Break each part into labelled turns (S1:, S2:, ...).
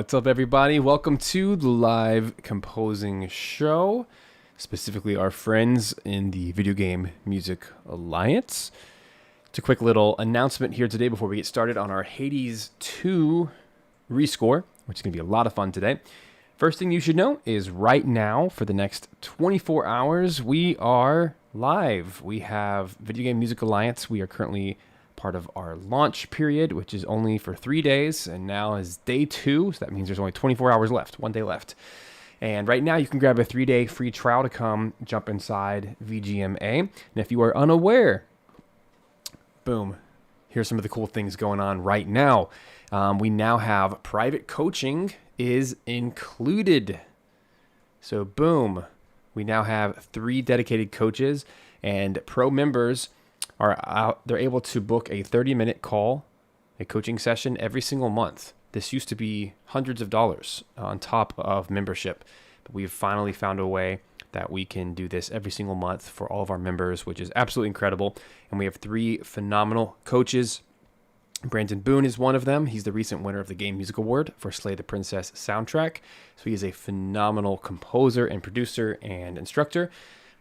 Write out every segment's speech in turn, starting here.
S1: What's up, everybody? Welcome to the live composing show, specifically our friends in the Video Game Music Alliance. It's a quick little announcement here today before we get started on our Hades 2 rescore, which is going to be a lot of fun today. First thing you should know is right now, for the next 24 hours, we are live. We have Video Game Music Alliance. We are currently part of our launch period, which is only for 3 days, and now is day 2, so that means there's only 24 hours left, 1 day left. And right now you can grab a 3-day free trial to come jump inside VGMA. And if you are unaware, boom, here's some of the cool things going on right now. We now have private coaching is included. So boom, we now have 3 dedicated coaches, and pro members are out. They're able to book a 30-minute call, a coaching session every single month. This used to be hundreds of dollars on top of membership, but we've finally found a way that we can do this every single month for all of our members, which is absolutely incredible. And we have 3 phenomenal coaches. Brandon Boone is one of them. He's the recent winner of the Game Music Award for Slay the Princess soundtrack. So he is a phenomenal composer and producer and instructor.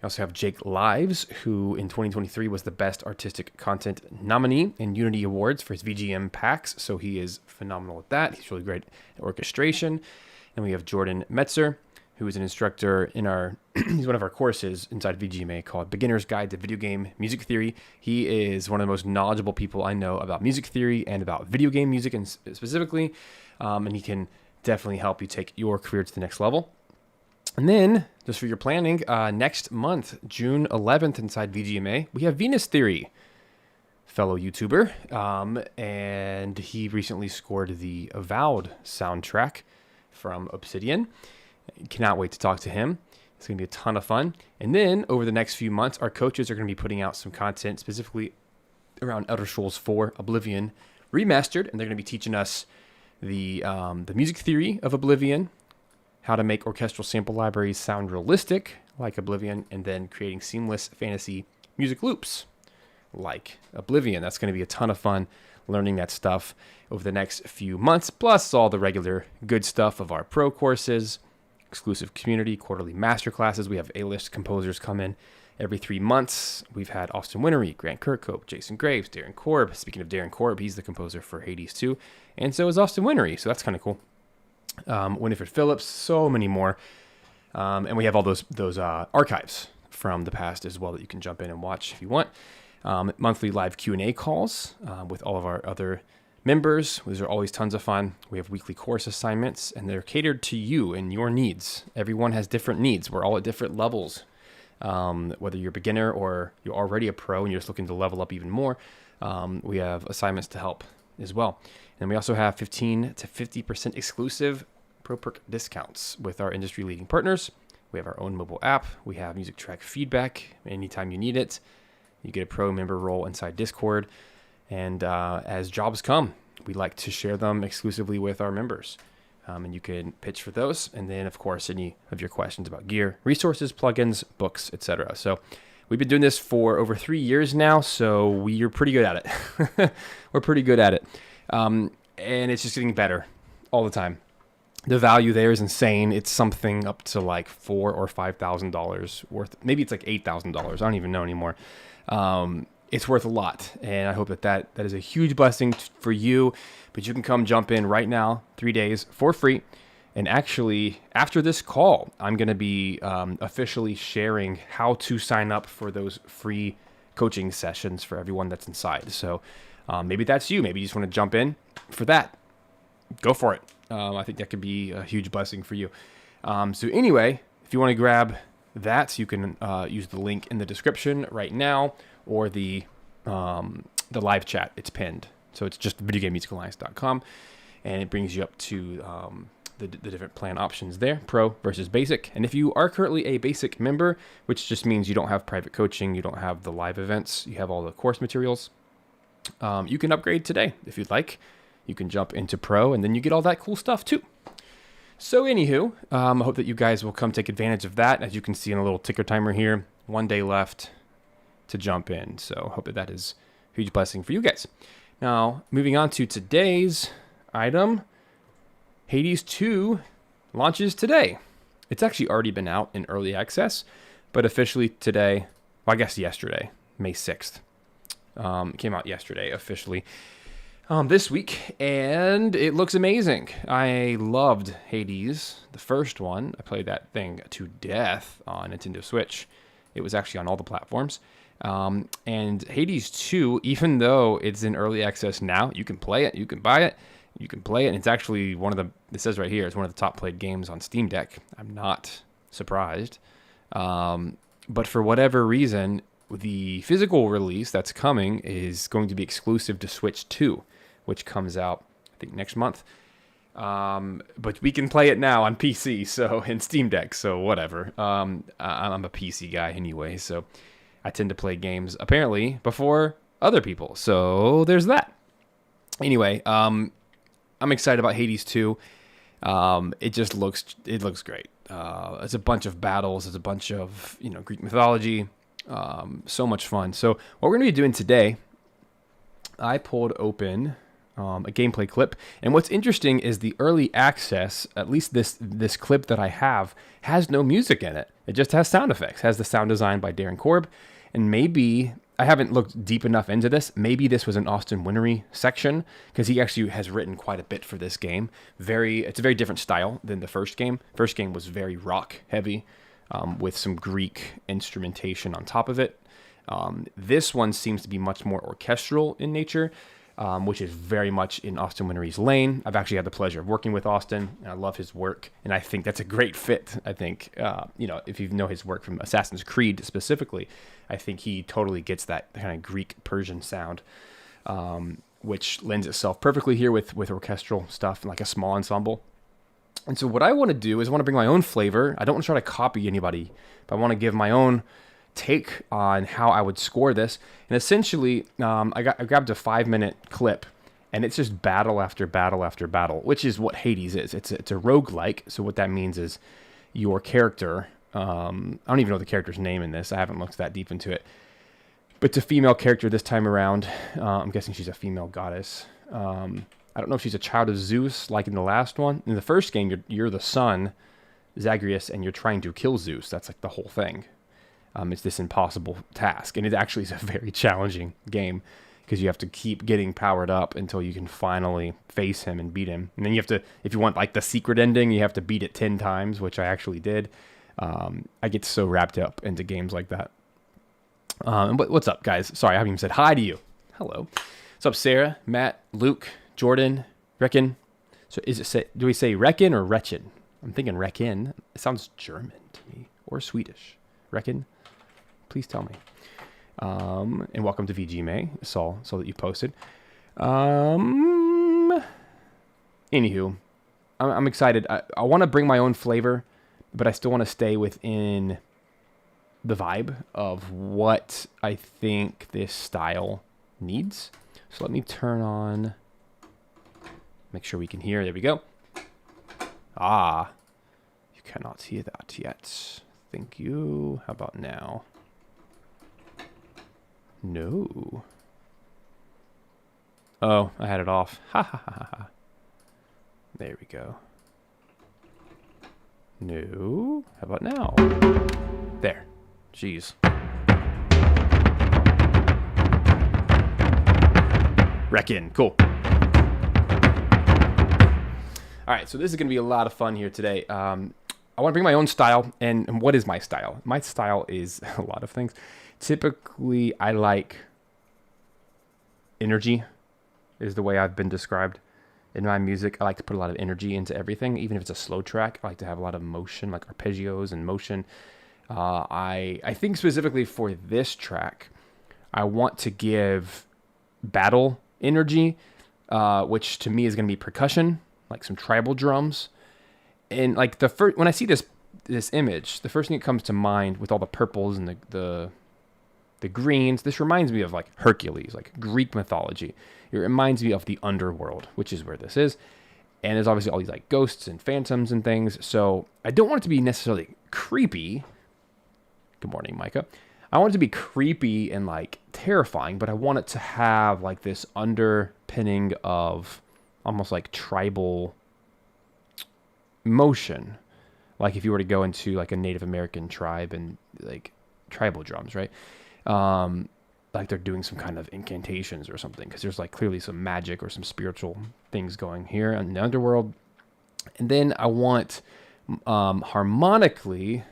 S1: We also have Jake Lives, who in 2023 was the Best Artistic Content nominee in Unity Awards for his VGM packs. So he is phenomenal at that. He's really great at orchestration. And we have Jordan Metzer, who is an instructor in he's one of our courses inside VGMA called Beginner's Guide to Video Game Music Theory. He is one of the most knowledgeable people I know about music theory and about video game music specifically. And he can definitely help you take your career to the next level. And then, just for your planning, next month, June 11th, inside VGMA, we have Venus Theory, fellow YouTuber, and he recently scored the Avowed soundtrack from Obsidian. Cannot wait to talk to him. It's going to be a ton of fun. And then, over the next few months, our coaches are going to be putting out some content specifically around Elder Scrolls 4 Oblivion Remastered, and they're going to be teaching us the music theory of Oblivion, how to make orchestral sample libraries sound realistic, like Oblivion, and then creating seamless fantasy music loops, like Oblivion. That's going to be a ton of fun learning that stuff over the next few months, plus all the regular good stuff of our pro courses, exclusive community, quarterly masterclasses. We have A-list composers come in every 3 months. We've had Austin Winnery, Grant Kirkhope, Jason Graves, Darren Korb. Speaking of Darren Korb, he's the composer for Hades 2, and so is Austin Winnery, so that's kind of cool. Winifred Phillips, so many more. And we have all those archives from the past as well that you can jump in and watch if you want. Monthly live Q&A calls with all of our other members. Those are always tons of fun. We have weekly course assignments, and they're catered to you and your needs. Everyone has different needs. We're all at different levels. Whether you're a beginner or you're already a pro and you're just looking to level up even more, we have assignments to help as well. And we also have 15 to 50% exclusive ProPerk discounts with our industry-leading partners. We have our own mobile app. We have music track feedback anytime you need it. You get a pro member role inside Discord. And as jobs come, we like to share them exclusively with our members. And you can pitch for those. And then, of course, any of your questions about gear, resources, plugins, books, etc. So we've been doing this for over 3 years now, so we're pretty good at it. We're pretty good at it. And it's just getting better all the time. The value there is insane. It's something up to like $4,000 or $5,000 worth. Maybe it's like $8,000. I don't even know anymore. It's worth a lot, and I hope that is a huge blessing for you. But you can come jump in right now, 3 days for free. And actually, after this call, I'm going to be officially sharing how to sign up for those free coaching sessions for everyone that's inside. So maybe that's you. Maybe you just want to jump in for that. Go for it. I think that could be a huge blessing for you. So anyway, if you want to grab that, you can use the link in the description right now, or the live chat. It's pinned. So it's just videogamemusicalliance.com, and it brings you up to the different plan options there, pro versus basic. And if you are currently a basic member, which just means you don't have private coaching, you don't have the live events, you have all the course materials, you can upgrade today if you'd like. You can jump into pro, and then you get all that cool stuff too. So anywho, I hope that you guys will come take advantage of that. As you can see in a little ticker timer here, 1 day left to jump in. So I hope that is a huge blessing for you guys. Now, moving on to today's item. Hades 2 launches today. It's actually already been out in early access, but officially today, well, I guess yesterday, May 6th. It came out yesterday officially this week, and it looks amazing. I loved Hades, the first one. I played that thing to death on Nintendo Switch. It was actually on all the platforms. And Hades 2, even though it's in early access now, you can play it, you can buy it, you can play it, and it's actually one of the, it says right here, it's one of the top played games on Steam Deck. I'm not surprised. But for whatever reason, the physical release that's coming is going to be exclusive to Switch 2, which comes out, I think, next month. But we can play it now on PC, so in Steam Deck, so whatever. I'm a PC guy anyway, so I tend to play games apparently before other people. So there's that. Anyway, I'm excited about Hades 2. It looks great. It's a bunch of battles. It's a bunch of, Greek mythology. So much fun. So what we're going to be doing today, I pulled open a gameplay clip. And what's interesting is the early access, at least this clip that I have, has no music in it. It just has sound effects. It has the sound design by Darren Korb. And maybe, I haven't looked deep enough into this, maybe this was an Austin Wintory section, because he actually has written quite a bit for this game. It's a very different style than the first game. First game was very rock heavy, with some Greek instrumentation on top of it. This one seems to be much more orchestral in nature, which is very much in Austin Wintory's lane. I've actually had the pleasure of working with Austin, and I love his work, and I think that's a great fit. I think, if you know his work from Assassin's Creed specifically, I think he totally gets that kind of Greek Persian sound, which lends itself perfectly here with orchestral stuff, like a small ensemble. And so what I want to do is I want to bring my own flavor. I don't want to try to copy anybody, but I want to give my own take on how I would score this. And essentially, I grabbed a 5-minute clip, and it's just battle after battle after battle, which is what Hades is. It's a roguelike. So what that means is your character, I don't even know the character's name in this. I haven't looked that deep into it. But it's a female character this time around. I'm guessing she's a female goddess. I don't know if she's a child of Zeus, like in the last one. In the first game, you're the son, Zagreus, and you're trying to kill Zeus. That's like the whole thing. It's this impossible task, and it actually is a very challenging game because you have to keep getting powered up until you can finally face him and beat him. And then you have to, if you want like the secret ending, you have to beat it 10 times, which I actually did. I get so wrapped up into games like that. What's up, guys? Sorry, I haven't even said hi to you. Hello. What's up, Sarah, Matt, Luke, Jordan, Reckon? So do we say Reckon or Wretched? I'm thinking Reckon. It sounds German to me, or Swedish. Reckon? Please tell me. And welcome to VG May. Saw that you posted. Anywho, I'm excited. I want to bring my own flavor, but I still want to stay within the vibe of what I think this style needs. So let me turn on, make sure we can hear. There we go. Ah, you cannot hear that yet. Thank you. How about now? No. Oh, I had it off. Ha ha ha ha. There we go. No. How about now? There. Jeez. Reckon. Cool. All right, so this is going to be a lot of fun here today. I want to bring my own style, and what is my style? My style is a lot of things. Typically, I like energy is the way I've been described in my music. I like to put a lot of energy into everything, even if it's a slow track. I like to have a lot of motion, like arpeggios and motion. I think specifically for this track, I want to give battle energy, which to me is going to be percussion, like some tribal drums. And like when I see this image, the first thing that comes to mind with all the purples and the greens, this reminds me of like Hercules, like Greek mythology. It reminds me of the underworld, which is where this is. And there's obviously all these like ghosts and phantoms and things. So I don't want it to be necessarily creepy. Good morning, Micah. I want it to be creepy and like terrifying, but I want it to have like this underpinning of almost like tribal motion. Like if you were to go into like a Native American tribe and like tribal drums, right? Like they're doing some kind of incantations or something, because there's like clearly some magic or some spiritual things going here in the underworld. And then I want harmonically,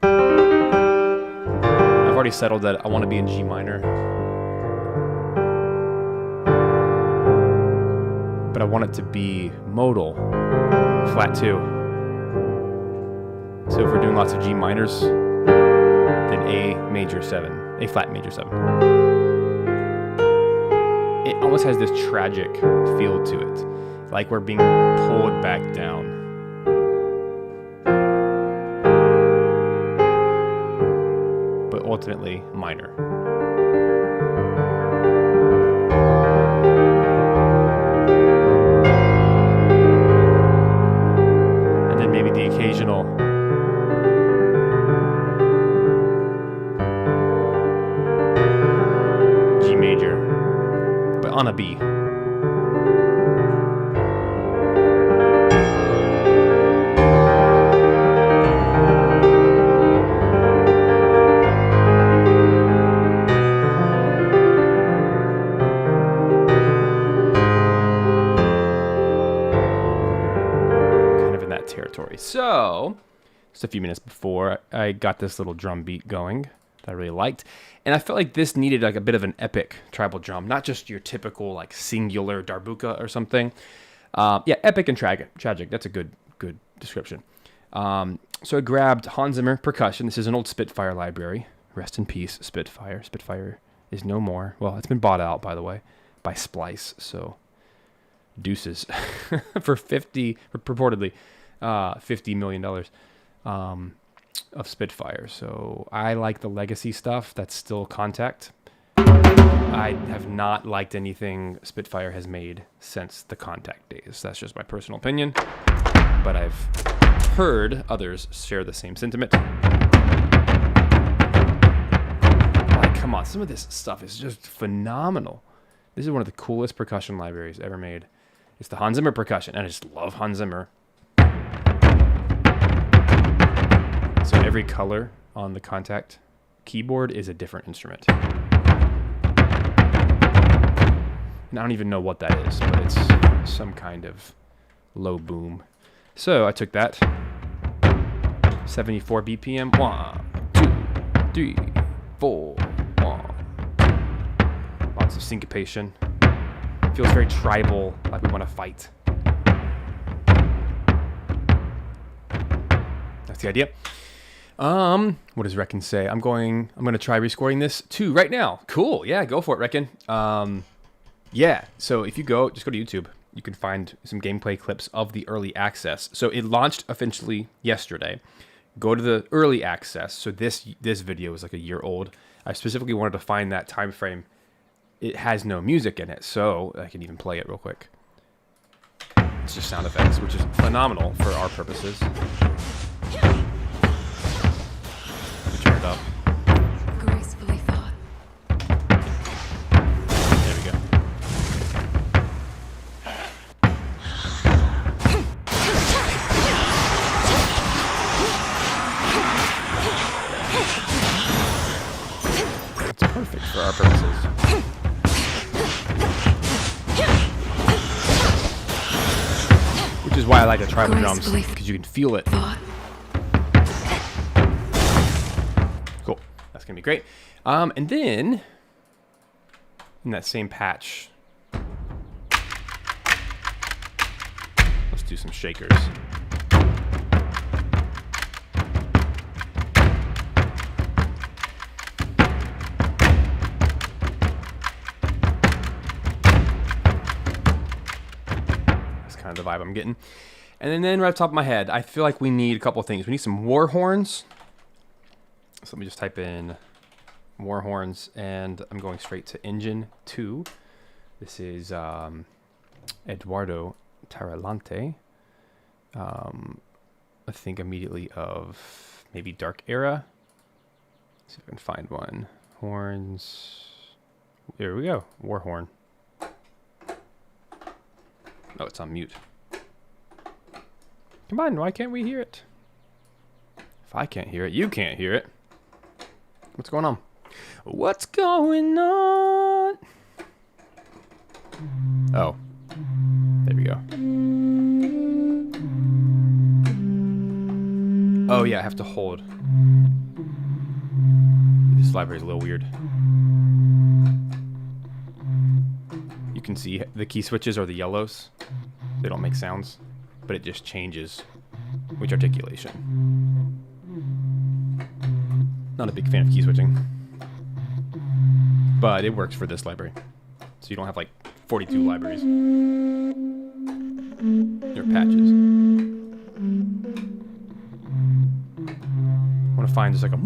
S1: I've already settled that I want to be in G minor, but I want it to be modal, flat 2. So if we're doing lots of G minors, then A major 7, A flat major 7. It almost has this tragic feel to it, like we're being pulled back down. But ultimately minor. And then maybe the occasional G major, but on a B. Territory. So, just a few minutes before, I got this little drum beat going that I really liked, and I felt like this needed like a bit of an epic tribal drum, not just your typical like singular darbuka or something. Yeah, epic and tragic. That's a good description. So I grabbed Hans Zimmer Percussion. This is an old Spitfire library. Rest in peace, Spitfire. Spitfire is no more. Well, it's been bought out, by the way, by Splice. So deuces for purportedly $50 million of Spitfire. So I like the legacy stuff that's still Contact. I have not liked anything Spitfire has made since the Contact days. That's just my personal opinion, but I've heard others share the same sentiment. Like, come on, some of this stuff is just phenomenal. This is one of the coolest percussion libraries ever made. It's the Hans Zimmer Percussion, and I just love Hans Zimmer. So every color on the Contact keyboard is a different instrument. And I don't even know what that is, but it's some kind of low boom. So I took that 74 BPM, 1, 2, 3, 4, 1. Lots of syncopation. Feels very tribal, like we want to fight. That's the idea. What does Reckon say? I'm going to try rescoring this too right now. Cool. Yeah, go for it, Reckon. Yeah. So if you just go to YouTube, you can find some gameplay clips of the early access. So it launched officially yesterday. Go to the early access. So this video is like a year old. I specifically wanted to find that time frame. It has no music in it, so I can even play it real quick. It's just sound effects, which is phenomenal for our purposes. Turn it up.
S2: Gracefully thought.
S1: There we go. It's perfect for our purposes. Which is why I like the tribal drums, because you can feel it. Cool. That's going to be great. And then, in that same patch, let's do some shakers. Kind of the vibe I'm getting. And then right off the top of my head, I feel like we need a couple of things. We need some war horns. So let me just type in war horns, and I'm going straight to Engine 2. This is Eduardo Tarilante. I think immediately of maybe Dark Era. Let's see if I can find one. Horns. There we go. War horn. Oh, it's on mute. Come on, why can't we hear it? If I can't hear it, you can't hear it. What's going on? What's going on? Oh. There we go. Oh yeah, I have to hold. This library's a little weird. You can see the key switches are the yellows. They don't make sounds, but it just changes which articulation. Not a big fan of key switching, but it works for this library. So you don't have like 42 libraries or patches. I want to find just like a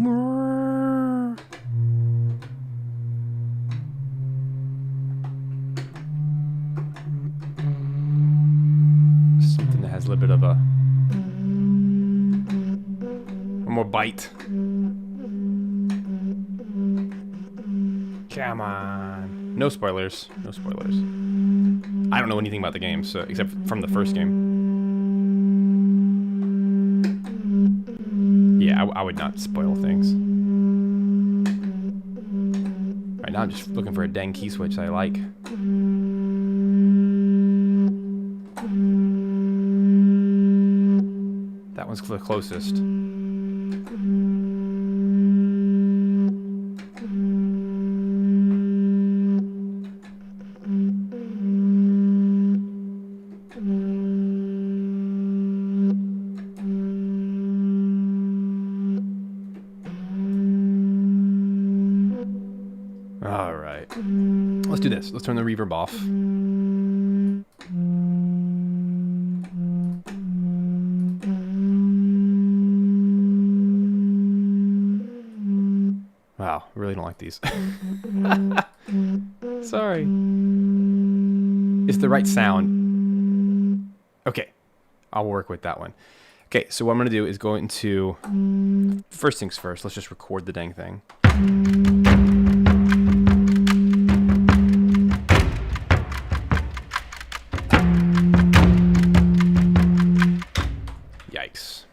S1: something that has a little bit of a more bite. Come on. No spoilers. No spoilers. I don't know anything about the game, so except from the first game. Yeah, I would not spoil things. Right now I'm just looking for a dang key switch that I like. That one's the closest. Alright. Let's do this. Let's turn the reverb off. Wow, I really don't like these. Sorry. It's the right sound. Okay, I'll work with that one. Okay, so what I'm going to do is go into... First things first, let's just record the dang thing. Yikes.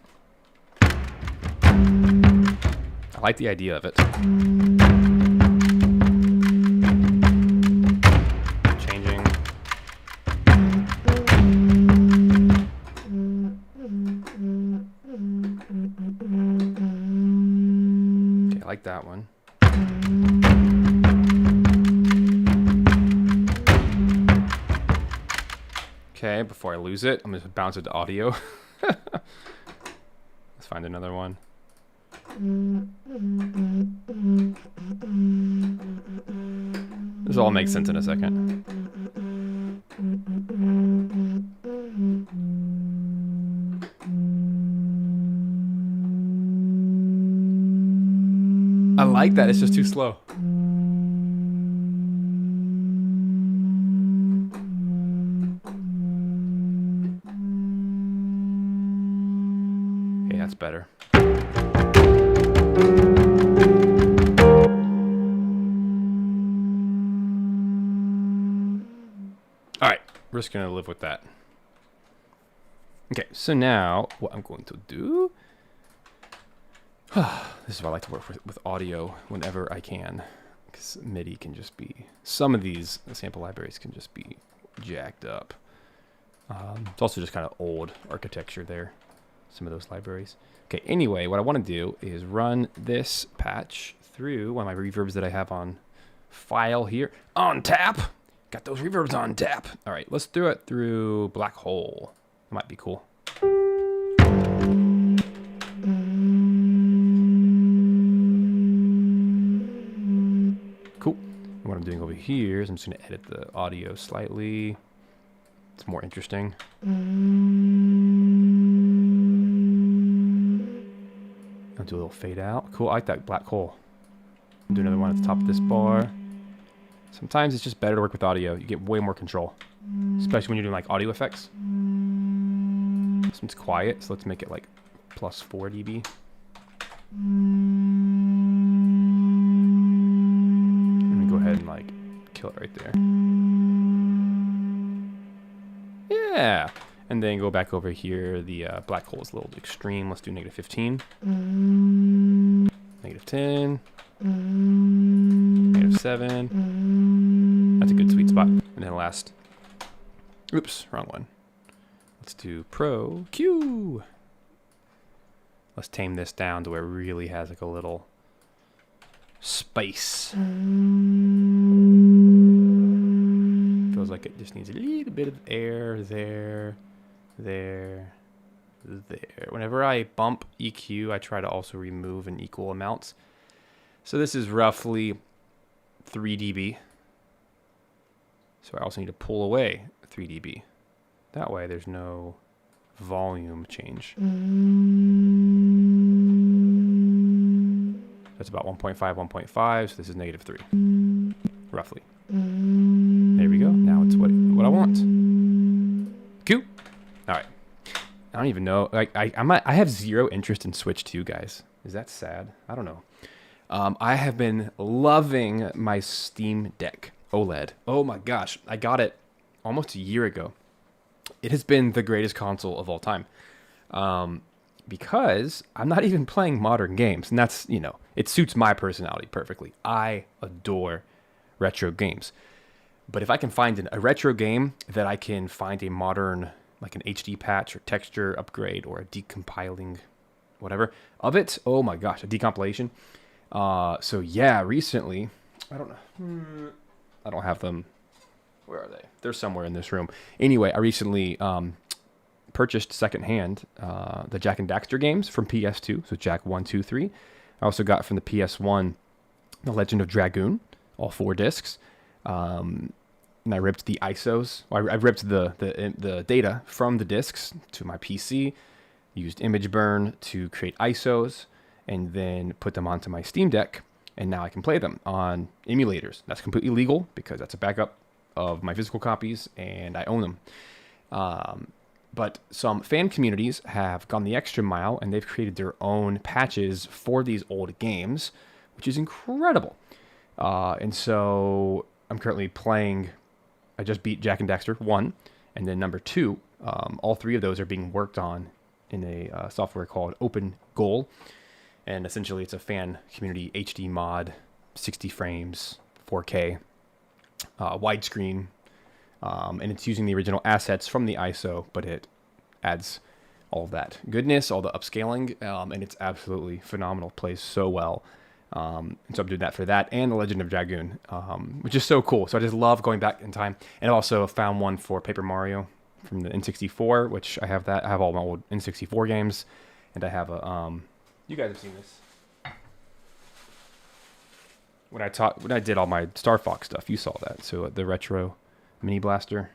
S1: I like the idea of it. Changing. Okay, I like that one. Okay, before I lose it, I'm going to bounce it to audio. Let's find another one. This all makes sense in a second. I like that, it's just too slow. Okay, that's better. We're just going to live with that. Okay, so now what I'm going to do... This is why I like to work with audio whenever I can. Because MIDI can just be... Some of these sample libraries can just be jacked up. It's also just kind of old architecture there. Some of those libraries. Okay, anyway, what I want to do is run this patch through one of my reverbs that I have on file here. On tap! Got those reverbs on tap. All right, let's do it through Black Hole. That might be cool. Cool. And what I'm doing over here is I'm just going to edit the audio slightly. It's more interesting. I'll do a little fade out. Cool, I like that Black Hole. I'll do another one at the top of this bar. Sometimes it's just better to work with audio. You get way more control, especially when you're doing like audio effects. This one's quiet, so let's make it like plus 4 dB. Let me go ahead and like kill it right there. Yeah, And then go back over here. The black hole is a little extreme. Let's do negative 15. Negative 10. Negative 7. That's a good sweet spot. And then last. Oops, wrong one. Let's do Pro Q. Let's tame this down to where it really has like a little space. Feels like it just needs a little bit of air there. Whenever I bump EQ, I try to also remove in equal amounts. So this is roughly 3 dB. So I also need to pull away 3 dB. That way there's no volume change. That's about 1.5, 1.5. So this is negative 3, roughly. There we go. Now it's what I want. Cool. All right. I don't even know. I have zero interest in Switch 2, guys. Is that sad? I don't know. I have been loving my Steam Deck OLED. Oh my gosh. I got it almost a year ago. It has been the greatest console of all time. Because I'm not even playing modern games. And that's, it suits my personality perfectly. I adore retro games. But if I can find a retro game that I can find a modern, like an HD patch or texture upgrade or a decompiling, whatever, of it, oh my gosh, a decompilation. So yeah, recently, I don't know. I don't have them. Where are they? They're somewhere in this room. Anyway, I recently purchased secondhand the Jak and Daxter games from PS2. So Jak 1, 2, 3. I also got from the PS1 The Legend of Dragoon, all 4 discs. And I ripped the ISOs. Well, I ripped the data from the discs to my PC, used image burn to create ISOs, and then put them onto my Steam Deck. And now I can play them on emulators. That's completely legal because that's a backup of my physical copies, and I own them. But some fan communities have gone the extra mile, and they've created their own patches for these old games, which is incredible. And so I'm currently playing. I just beat Jak and Daxter 1, and then number 2. All 3 of those are being worked on in a software called Open Goal. And essentially it's a fan community HD mod, 60 frames, 4K, widescreen. And it's using the original assets from the ISO, but it adds all of that goodness, all the upscaling, and it's absolutely phenomenal. Plays so well. And so I'm doing that for that and The Legend of Dragoon, which is so cool. So I just love going back in time. And I also found one for Paper Mario from the N64, which I have that. I have all my old N64 games, and I have a. You guys have seen this. When I did all my Star Fox stuff, you saw that. So the Retro Blaster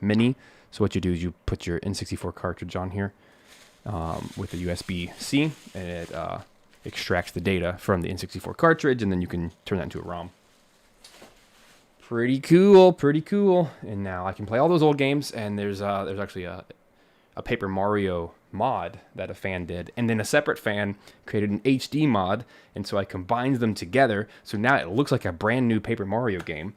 S1: Mini. So what you do is you put your N64 cartridge on here with a USB-C, and it extracts the data from the N64 cartridge, and then you can turn that into a ROM. Pretty cool. And now I can play all those old games, and there's actually a Paper Mario mod that a fan did, and then a separate fan created an HD mod, and so I combined them together, so now it looks like a brand new Paper Mario game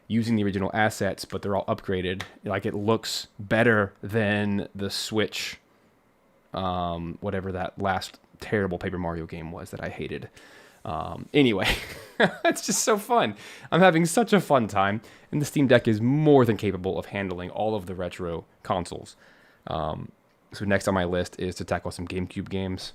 S1: using the original assets, but they're all upgraded. Like, it looks better than the Switch, whatever that last terrible Paper Mario game was that I hated. Anyway, it's just so fun. I'm having such a fun time, and the Steam Deck is more than capable of handling all of the retro consoles. So next on my list is to tackle some GameCube games.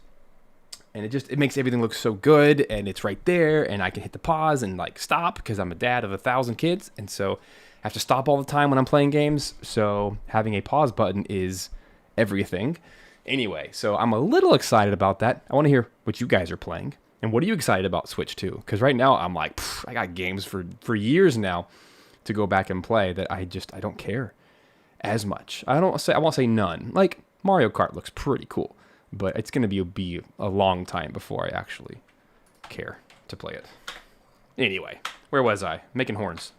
S1: And it makes everything look so good, and it's right there, and I can hit the pause and like stop because I'm a dad of 1,000 kids, and so I have to stop all the time when I'm playing games. So having a pause button is everything. Anyway, so I'm a little excited about that. I want to hear what you guys are playing, and what are you excited about Switch 2? Because right now I'm like, I got games for years now to go back and play that I don't care as much. I won't say none. Like, Mario Kart looks pretty cool, but it's going to be a long time before I actually care to play it. Anyway, where was I? Making horns.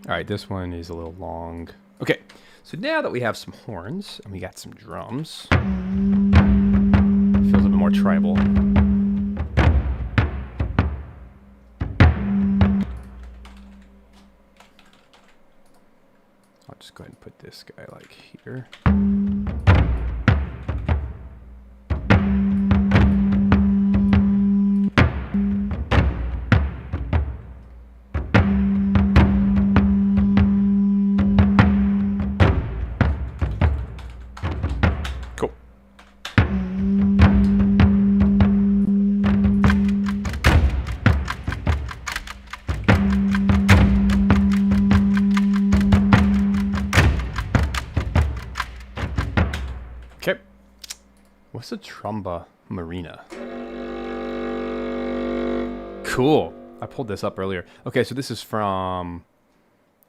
S1: All right, this one is a little long. Okay, so now that we have some horns and we got some drums, it feels a bit more tribal. I'll just go ahead and put this guy like here. Cool. Okay. What's a tromba marina? Cool. I pulled this up earlier. Okay, so this is from,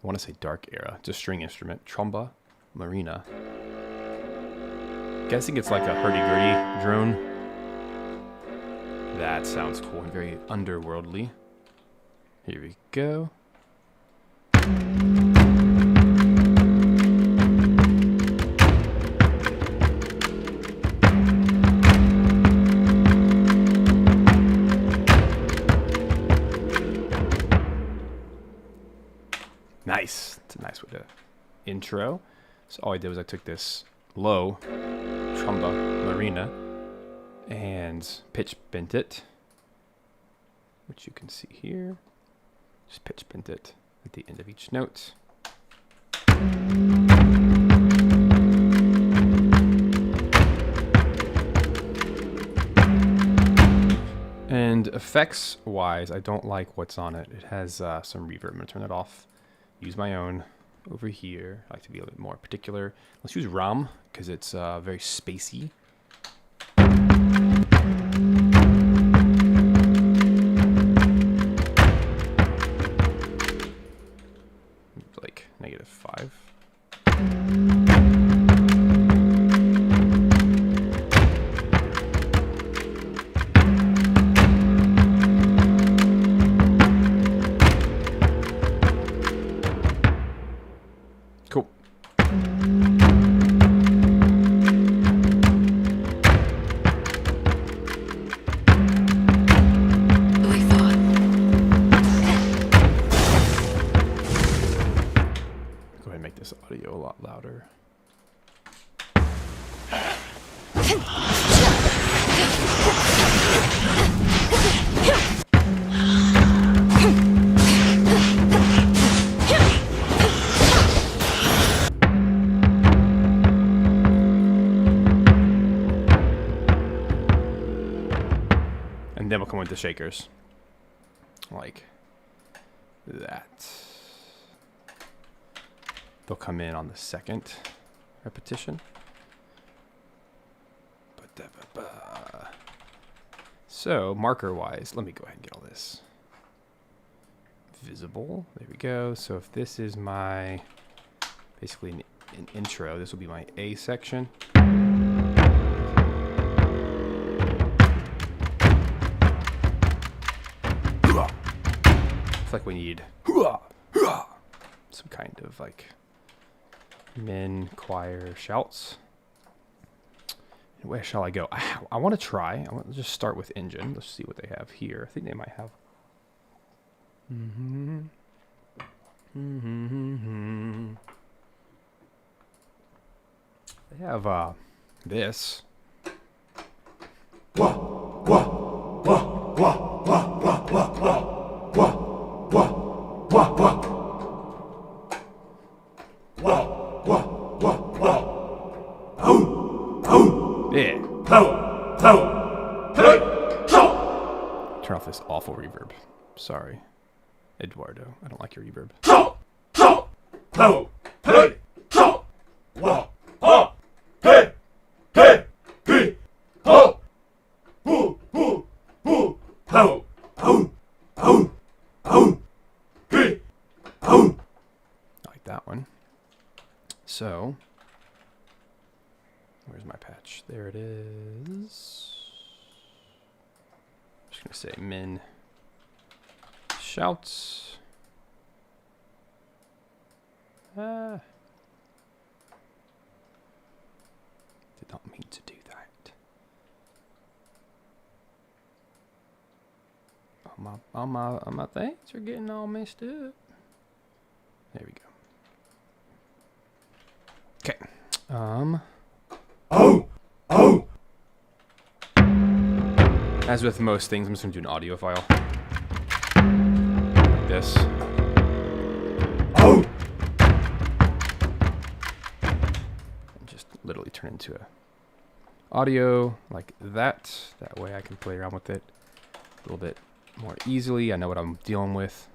S1: I want to say Dark Era. It's a string instrument. Tromba marina. Guessing it's like a hurdy-gurdy drone. That sounds cool and very underworldly. Here we go. Nice. It's a nice way to intro. So all I did was I took this low tromba marina and pitch bent it, which you can see here. Just pitch bent it at the end of each note. And effects wise, I don't like what's on it. It has some reverb. I'm gonna turn it off. Use my own over here. I like to be a little bit more particular. Let's use ROM because it's very spacey. Like -5. Cool.
S2: Fully thought.
S1: Go ahead and make this audio a lot louder. And then we'll come with the shakers. Like that. They'll come in on the second repetition. So, marker-wise, let me go ahead and get all this visible. There we go. So if this is my, basically an intro, this will be my A section. It's like we need some kind of like men choir shouts. Where shall I go? I want to try. I want to just start with engine. Let's see what they have here. I think they might have. They have this. Yeah. Turn off this awful reverb. Sorry, Eduardo. I don't like your reverb. I like that one. So, where's my patch? There it is. Just gonna say min shouts. Did not mean to do that. All my things are getting all messed up. There we go. Okay. As with most things, I'm just gonna do an audio file. Like this. And just literally turn into a audio like that. That way I can play around with it a little bit more easily. I know what I'm dealing with.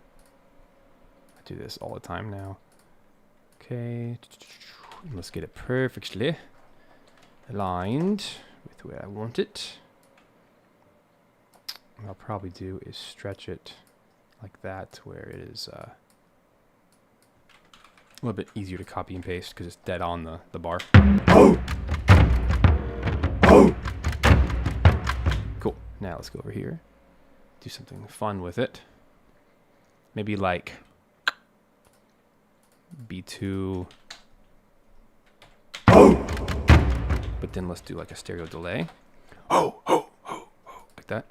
S1: I do this all the time now. Okay. Let's get it perfectly aligned with where I want it. What I'll probably do is stretch it like that, where it is a little bit easier to copy and paste because it's dead on the bar. Cool. Now let's go over here. Do something fun with it. Maybe like B2. But then let's do like a stereo delay. Like that.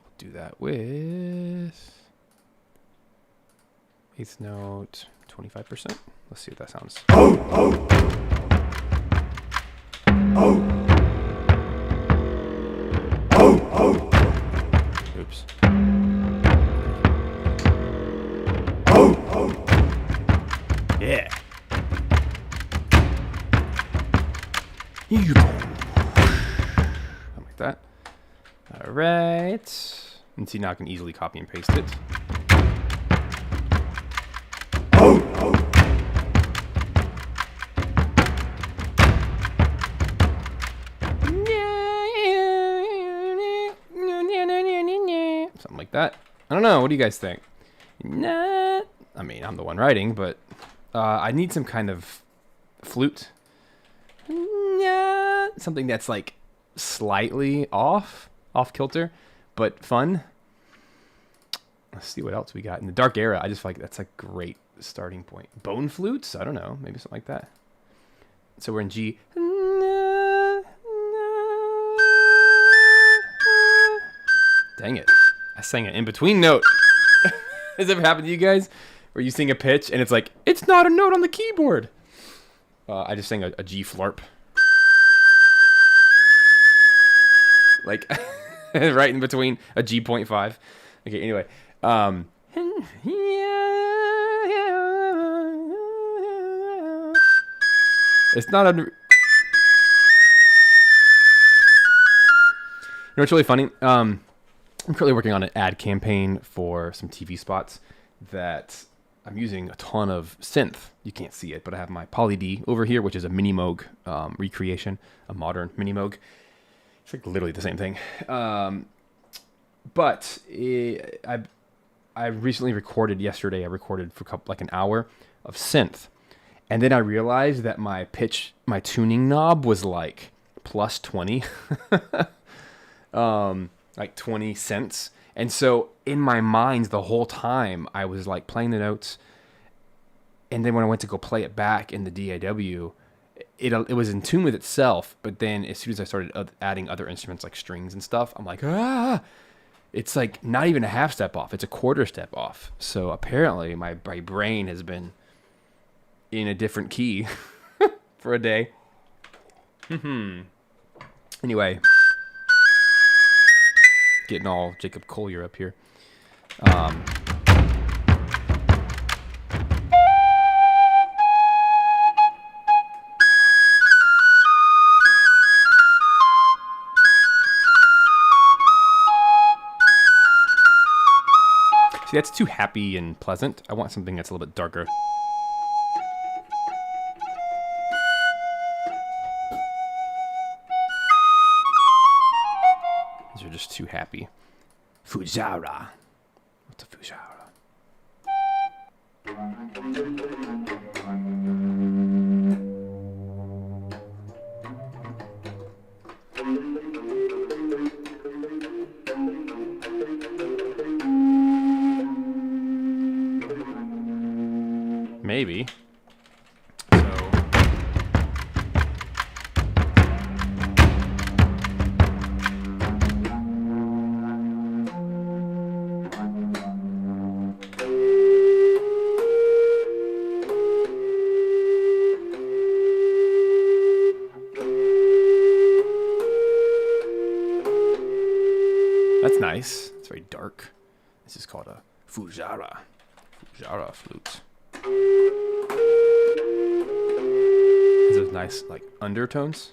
S1: We'll do that with eighth note, 25%. Let's see what that sounds. Oops. Yeah. Something like that. All right. And see, now I can easily copy and paste it. Something like that. I don't know. What do you guys think? Nah. I mean, I'm the one writing, but I need some kind of flute. Nah. Something that's like slightly off kilter, but fun. Let's see what else we got in the Dark Era. I just feel like that's a great starting point. Bone flutes? I don't know. Maybe something like that. So we're in G. Dang it. I sang an in-between note. Has it ever happened to you guys? Where you sing a pitch and it's like, it's not a note on the keyboard. I just sang a G flarp. Like, right in between a G.5. Okay, anyway. It's not a... You know what's really funny? I'm currently working on an ad campaign for some TV spots that I'm using a ton of synth. You can't see it, but I have my Poly D over here, which is a Mini Moog recreation, a modern Mini Moog. It's like literally the same thing. But I recently recorded yesterday. I recorded for like an hour of synth, and then I realized that my tuning knob was like plus 20, like 20 cents. And so in my mind the whole time I was like playing the notes, and then when I went to go play it back in the DAW, it was in tune with itself. But then as soon as I started adding other instruments like strings and stuff, I'm like, it's like not even a half step off. It's a quarter step off. So apparently my brain has been in a different key for a day. Anyway, getting all Jacob Collier up here. See, that's too happy and pleasant. I want something that's a little bit darker. These are just too happy. Fujara. What's a Fujara? Maybe. That's nice. It's very dark. This is called a Fujara. Fujara flute. Has those nice like undertones.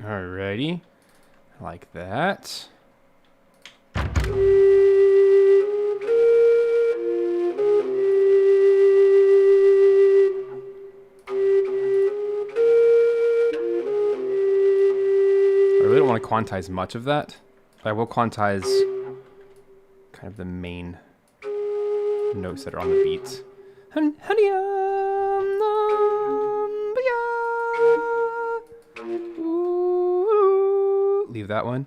S1: Alrighty, like that. I really don't want to quantize much of that, but I will quantize kind of the main notes that are on the beat. Leave that one.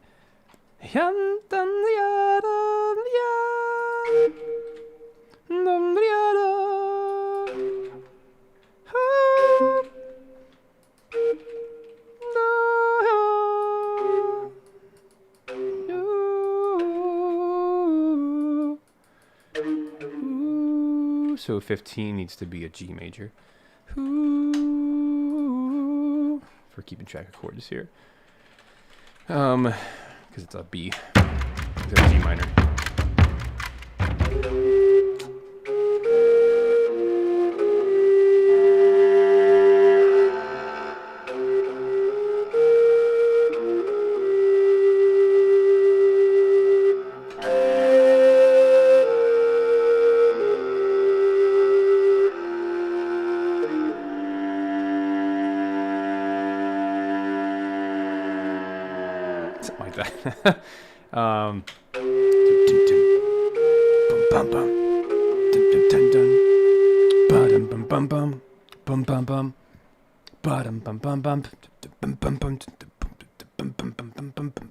S1: So 15 needs to be a G major. For keeping track of chords here. Because it's a B. It's a G minor. Like that. Bum bum bum. Dun dun dun dun. Ba-dum bum bum bum. Bum bum bum. Ba-dum bum bum bum. Bum bum bum. Bum bum bum bum bum bum bum.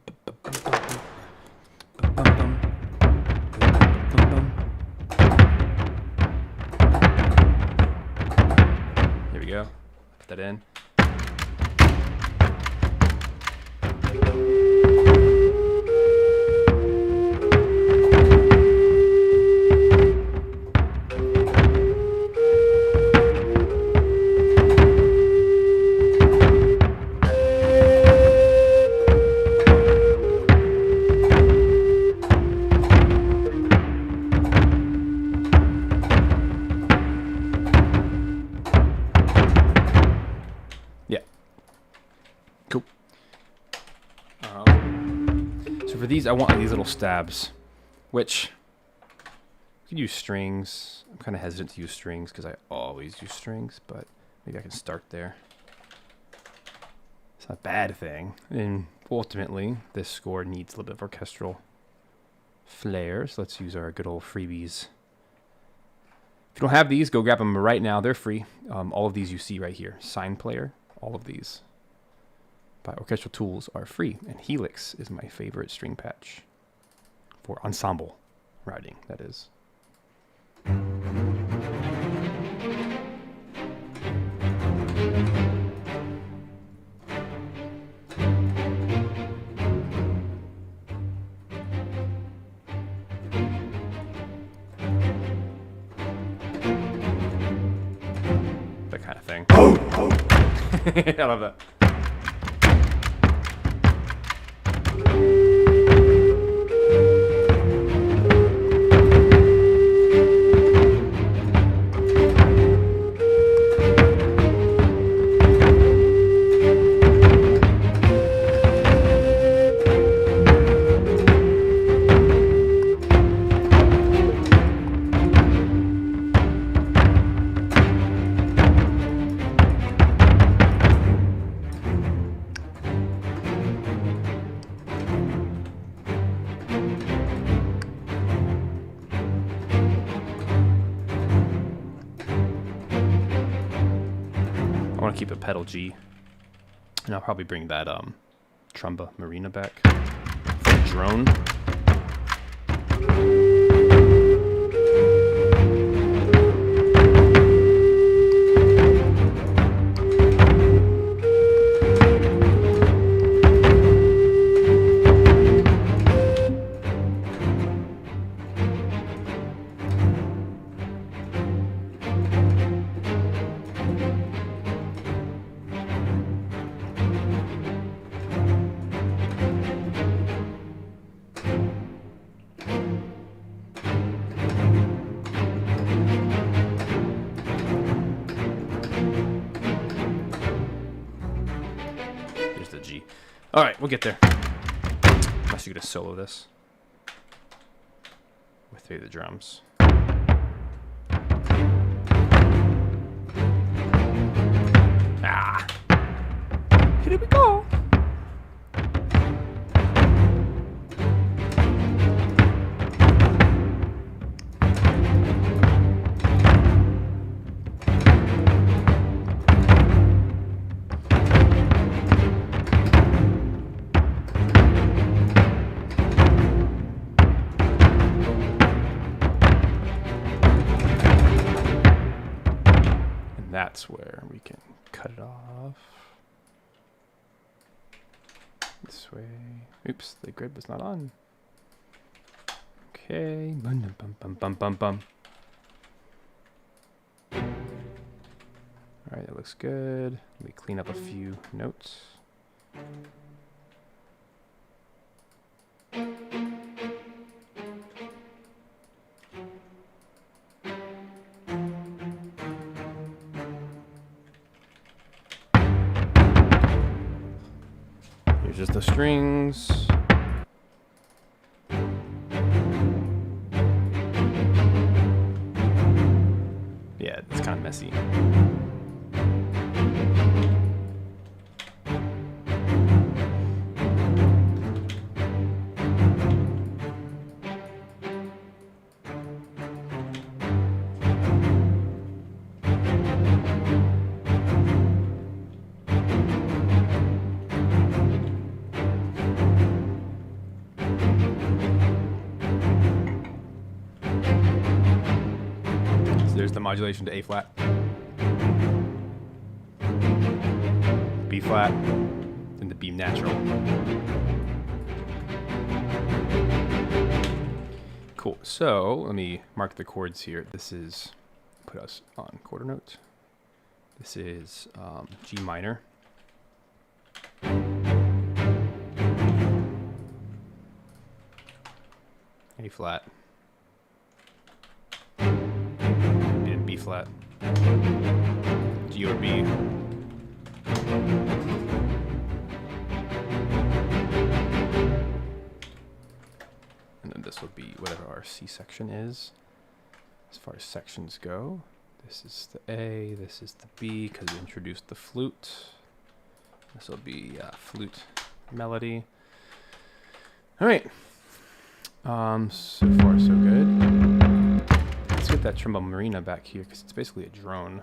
S1: Here we go. Put that in. Yeah. Cool. So for these, I want like these little stabs, which you can use strings. I'm kind of hesitant to use strings because I always use strings, but maybe I can start there. It's not a bad thing. And ultimately, this score needs a little bit of orchestral flair, so let's use our good old freebies. If you don't have these, go grab them right now. They're free. All of these you see right here. Sign Player, all of these by Orchestral Tools are free. And Helix is my favorite string patch for ensemble writing, that is. That kind of thing. I love that. I want to keep a pedal G, and I'll probably bring that Trumba Marina back for the drone. All right, we'll get there. I'm actually gonna solo this with 3 of the drums. Ah, here we go. That's where we can cut it off. This way. Oops, the grid was not on. Okay. Bum, bum, bum, bum, bum, bum. Alright, that looks good. Let me clean up a few notes. Here's just the strings. Yeah, it's kind of messy. There's the modulation to A flat, B flat, and the B natural. Cool. So let me mark the chords here. This is, put us on quarter note. This is G minor. A flat. B flat, G or B, and then this will be whatever our C section is. As far as sections go, this is the A, this is the B, because we introduced the flute. This will be flute melody. All right, so far so good. Let's get that trombone marina back here because it's basically a drone.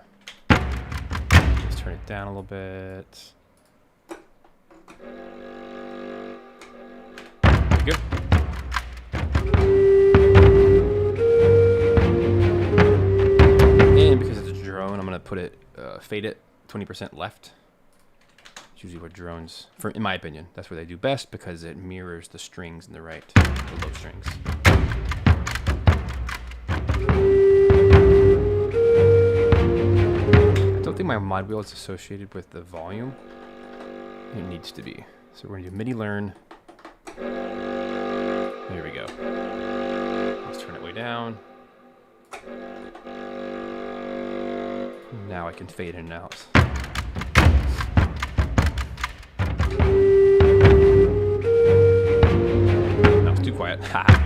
S1: Let's turn it down a little bit. Good. And because it's a drone, I'm gonna put it, fade it 20% left. It's usually what drones, in my opinion, that's where they do best because it mirrors the strings in the right, the low strings. I don't think my mod wheel is associated with the volume. It needs to be. So we're gonna do MIDI learn. There we go. Let's turn it way down. Now I can fade in and out. No, it's too quiet. Ha!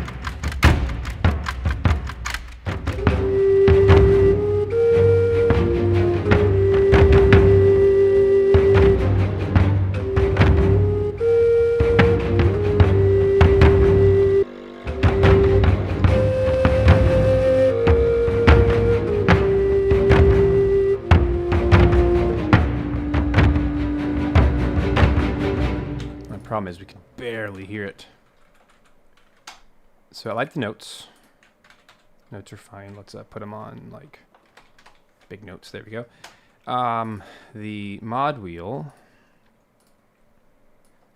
S1: Problem is we can barely hear it. So I like the notes. Notes are fine. Let's put them on like big notes. There we go. The mod wheel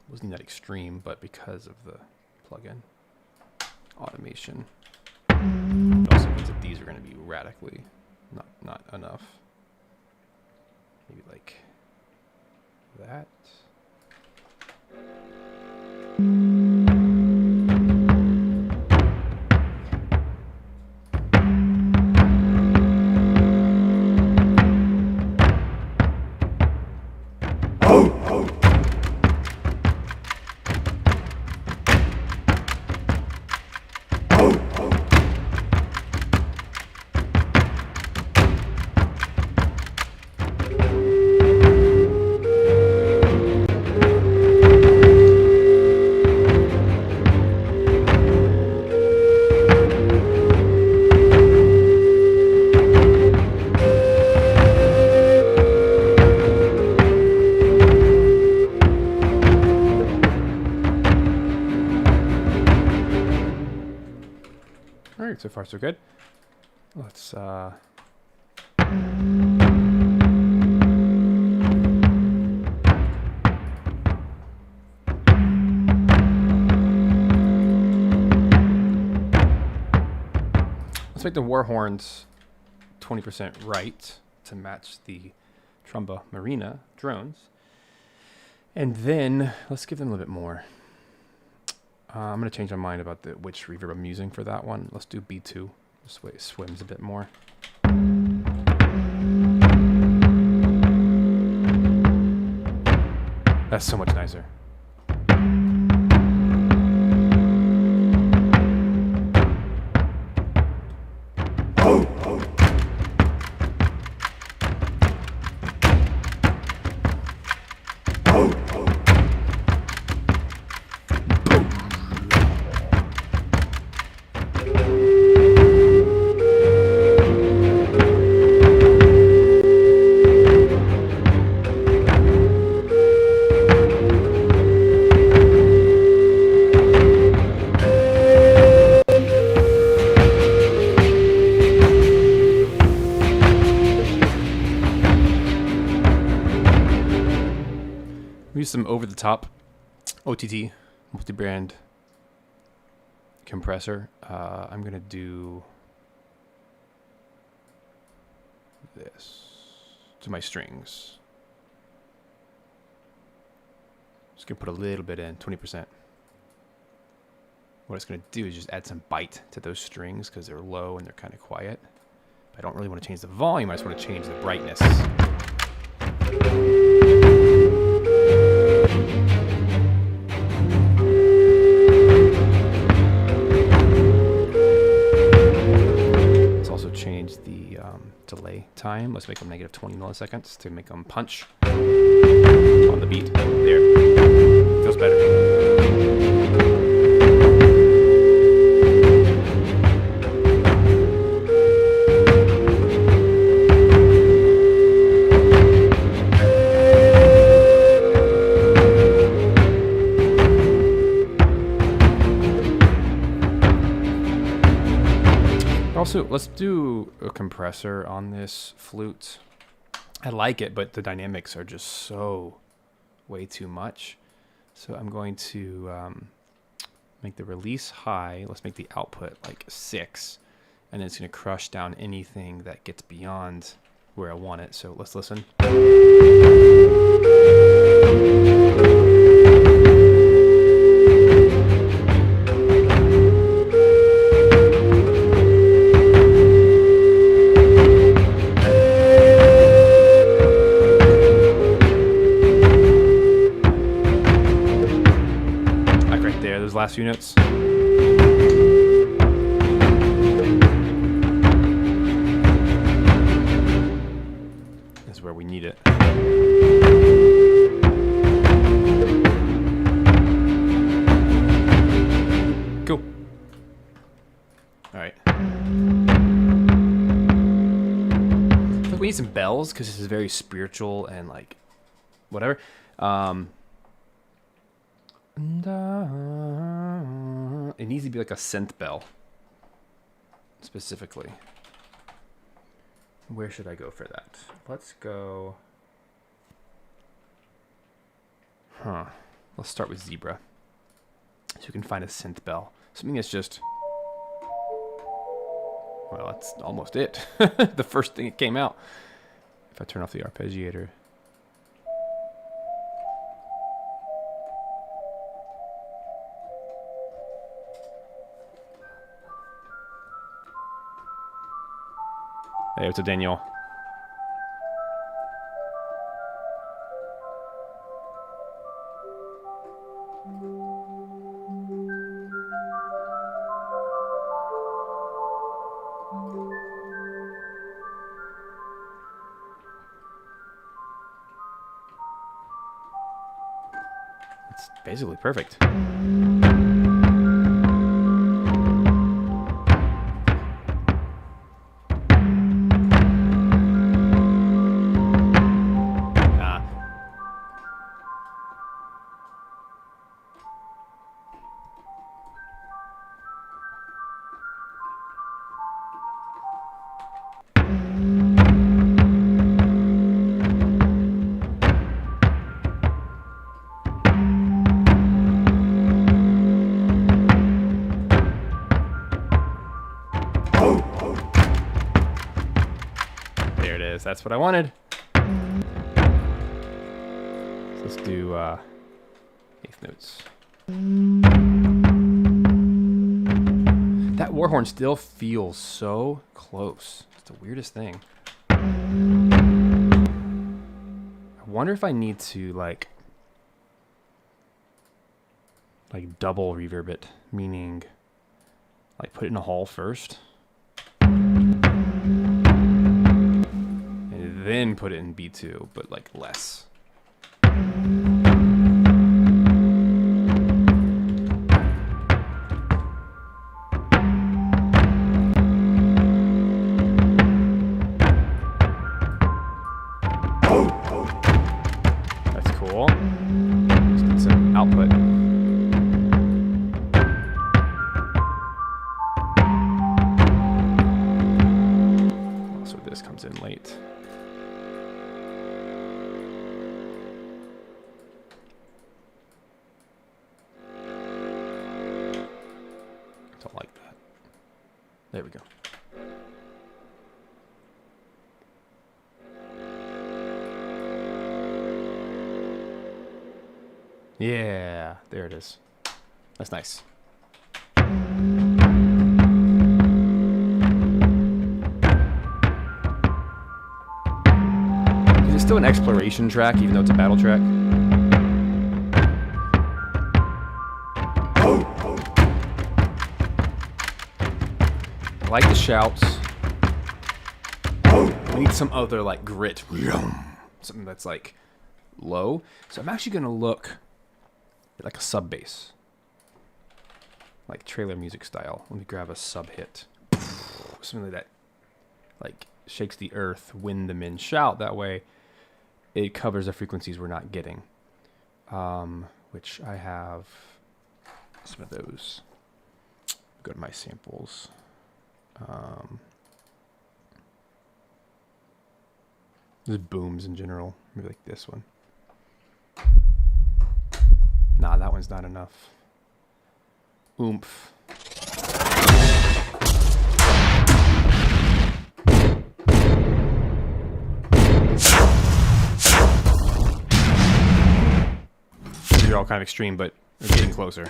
S1: wasn't that extreme, but because of the plugin automation, it also means that these are going to be radically not enough. Maybe like that. far so good. Let's make the war horns 20% right to match the Trumba Marina drones. And then let's give them a little bit more. I'm going to change my mind about which reverb I'm using for that one. Let's do B2. This way it swims a bit more. That's so much nicer. Use some over-the-top OTT, multi-brand compressor. I'm going to do this to my strings. Just going to put a little bit in, 20%. What it's going to do is just add some bite to those strings because they're low and they're kind of quiet. But I don't really want to change the volume, I just want to change the brightness. Change the delay time. Let's make them negative 20 milliseconds to make them punch on the beat. There. Feels better. Also, let's do a compressor on this flute. I like it, but the dynamics are just so way too much. So I'm going to make the release high. Let's make the output like 6. And then it's going to crush down anything that gets beyond where I want it. So let's listen. Last few notes. This is where we need it. Cool. All right. I think we need some bells because this is very spiritual and like whatever. It needs to be like a synth bell, specifically. Where should I go for that? Let's go... Let's start with Zebra. So you can find a synth bell. Something that's just... Well, that's almost it. The first thing that came out. If I turn off the arpeggiator... Hey, what's up, Daniel? It's basically perfect. is. That's what I wanted. So let's do eighth notes. That war horn still feels so close. It's the weirdest thing. I wonder if I need to like double reverb it, meaning like put it in a hall first and then put it in B2, but like less. That's cool. Let's get some output. Also, this comes in late. Don't like that. There we go. Yeah, there it is. That's nice. Is it still an exploration track, even though it's a battle track? I like the shouts. We need some other like grit. Something that's like low. So I'm actually gonna look at like a sub bass. Like trailer music style. Let me grab a sub hit. Something like that. Like shakes the earth, wind them in, shout. That way it covers the frequencies we're not getting. Which I have some of those. Go to my samples. Just booms in general. Maybe like this one. Nah, that one's not enough. Oomph. These are all kind of extreme, but they're getting closer.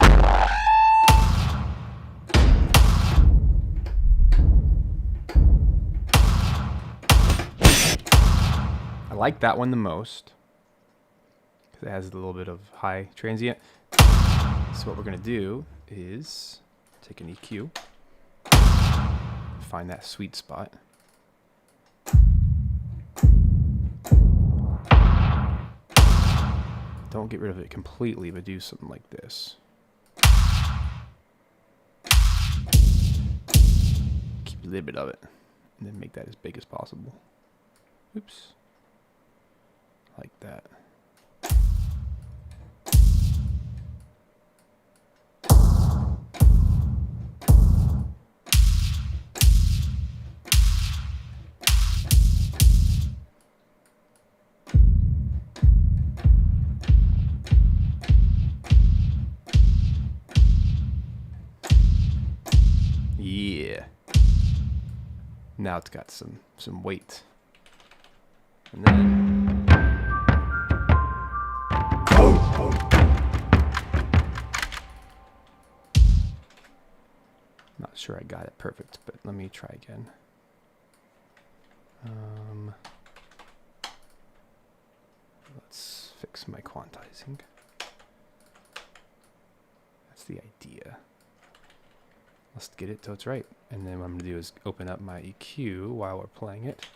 S1: I like that one the most because it has a little bit of high transient. So what we're going to do is take an EQ, find that sweet spot. Don't get rid of it completely, but do something like this. Keep a little bit of it, and then make that as big as possible. Oops. Like that. Yeah. Now it's got some weight. And then not sure I got it perfect, but let me try again. Let's fix my quantizing. That's the idea. Let's get it till it's right. And then what I'm going to do is open up my EQ while we're playing it.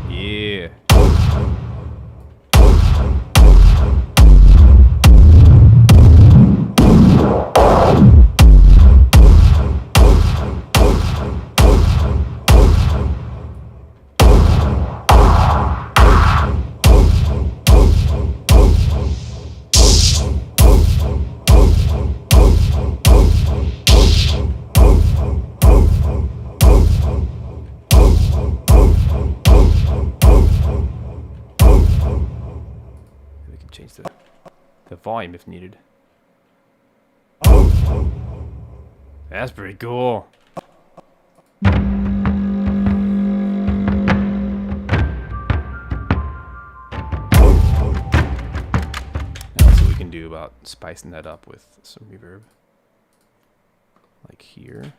S1: Yeah. change the volume if needed. That's pretty cool. Do about spicing that up with some reverb, like here.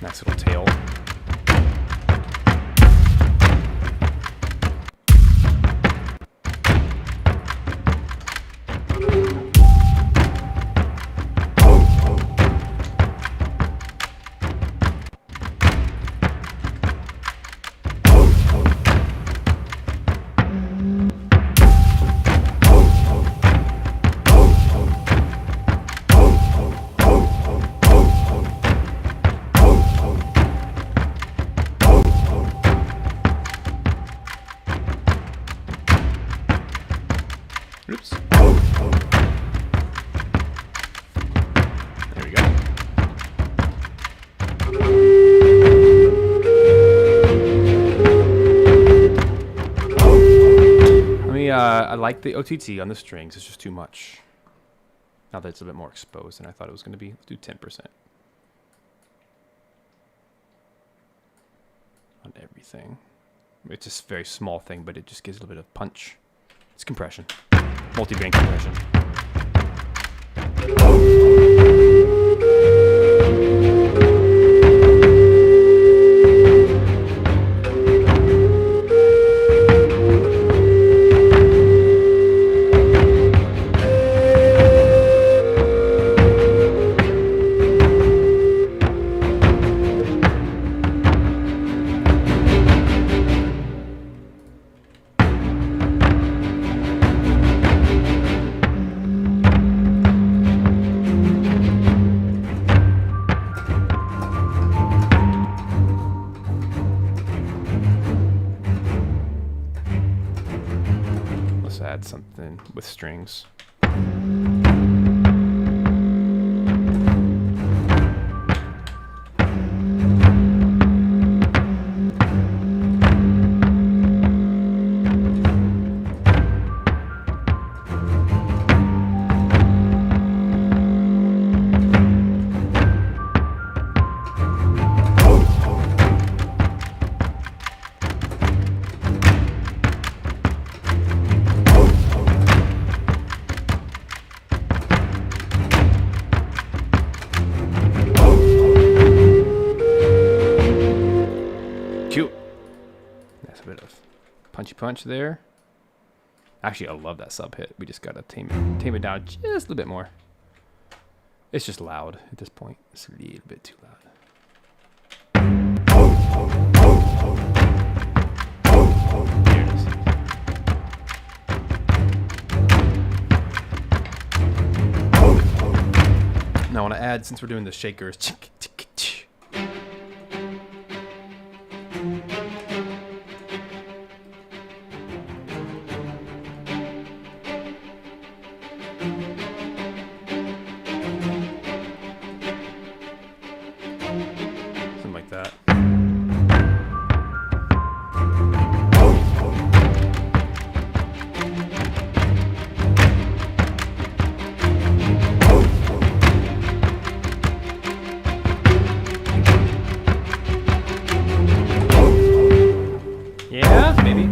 S1: Nice little tail. Oops. There we go. I like the OTT on the strings. It's just too much. Now that it's a bit more exposed than I thought it was going to be. Let's do 10% on everything. It's just a very small thing, but it just gives a little bit of punch. It's compression. Multi-band compression. Add something with strings. That's a bit of punchy punch there. Actually, I love that sub hit. We just gotta tame it down just a little bit more. It's just loud at this point. It's a little bit too loud. Here it is. Now I want to add, since we're doing the shakers, something like that. Yeah, maybe.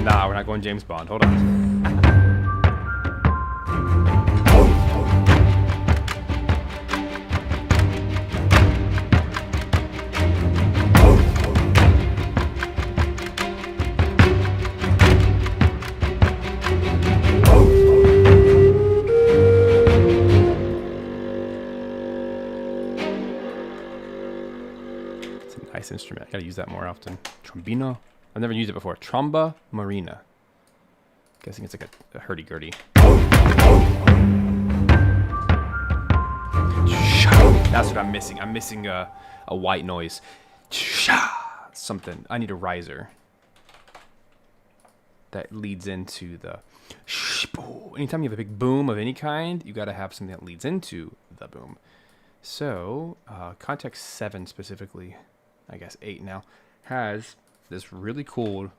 S1: Nah, we're not going James Bond. Hold on. It's a nice instrument. I gotta use that more often. Trombino. I've never used it before. Tromba marina. Guessing it's like a hurdy-gurdy. That's what I'm missing. I'm missing a white noise. Something. I need a riser. that leads into the anytime you have a big boom of any kind, you got to have something that leads into the boom. So context 7 specifically, I guess 8 now, has this really cool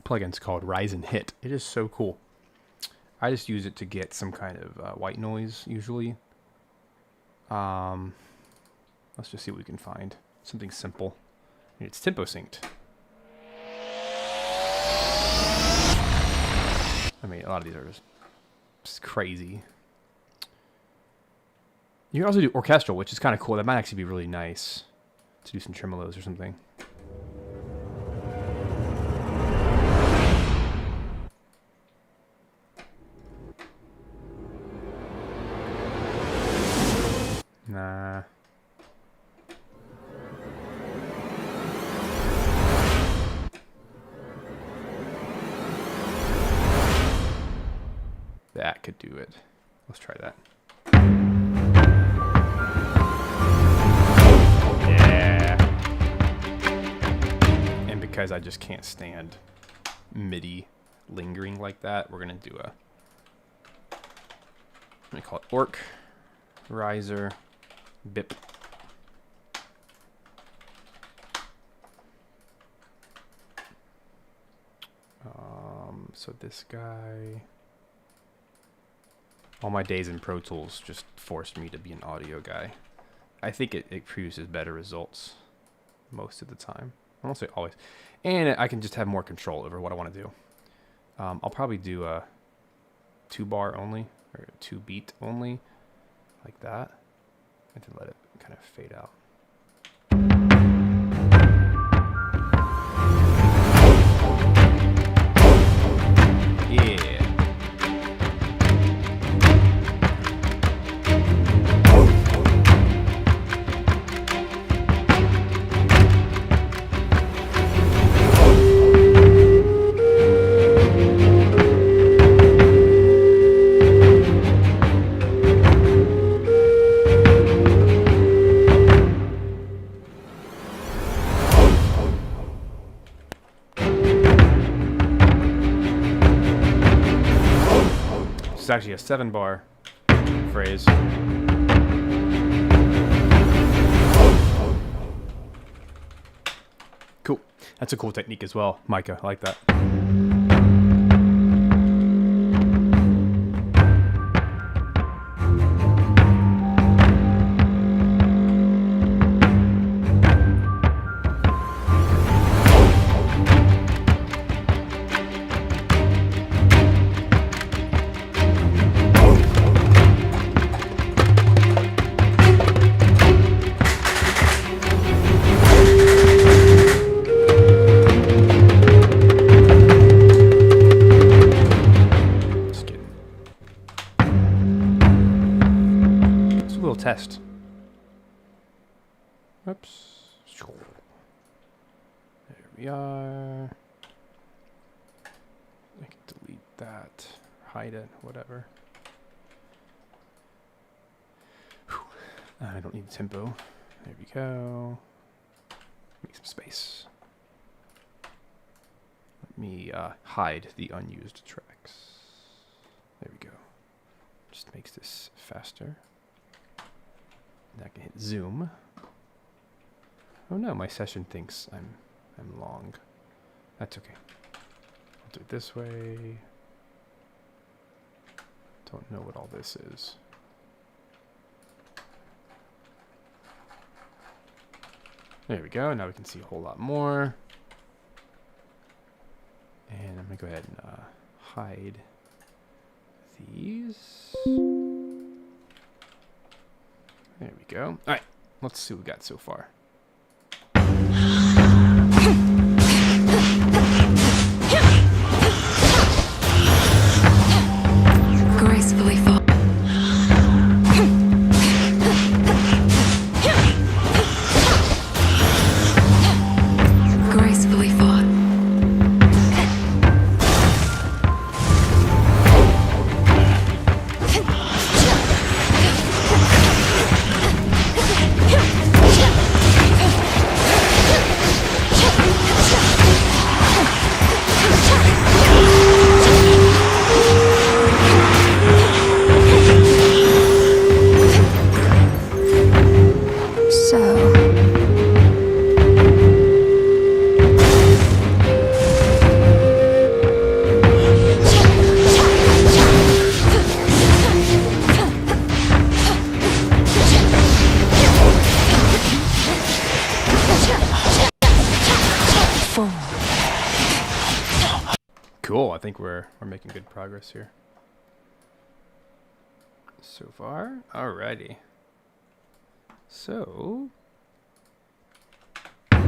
S1: plugin called Rise and Hit. It is so cool. I just use it to get some kind of white noise usually. Let's just see what we can find. Something simple. It's tempo synced. I mean, a lot of these are just crazy. You can also do orchestral, which is kind of cool. That might actually be really nice to do some tremolos or something. Nah. That could do it. Let's try that. Yeah. And because I just can't stand MIDI lingering like that, we're going to do a, let me call it orc, riser, bip. So this guy, all my days in Pro Tools just forced me to be an audio guy. I think it produces better results most of the time. I won't say always. And I can just have more control over what I want to do. I'll probably do a 2-bar only, or 2-beat only, like that, and then let it kind of fade out. Yeah. It's actually a 7-bar phrase. Cool. That's a cool technique as well, Micah. I like that. Test. Oops. There we are. I can delete that, hide it, whatever. Whew. I don't need tempo. There we go. Make some space. Let me hide the unused tracks. There we go. Just makes this faster. I can hit zoom. Oh no, my session thinks I'm long. That's okay. I'll do it this way. Don't know what all this is. There we go. Now we can see a whole lot more. And I'm gonna go ahead and hide these. There we go. All right, let's see what we got so far.
S2: Gracefully fall. Gracefully fought.
S1: Cool. I think we're making good progress here so far. Alrighty. So all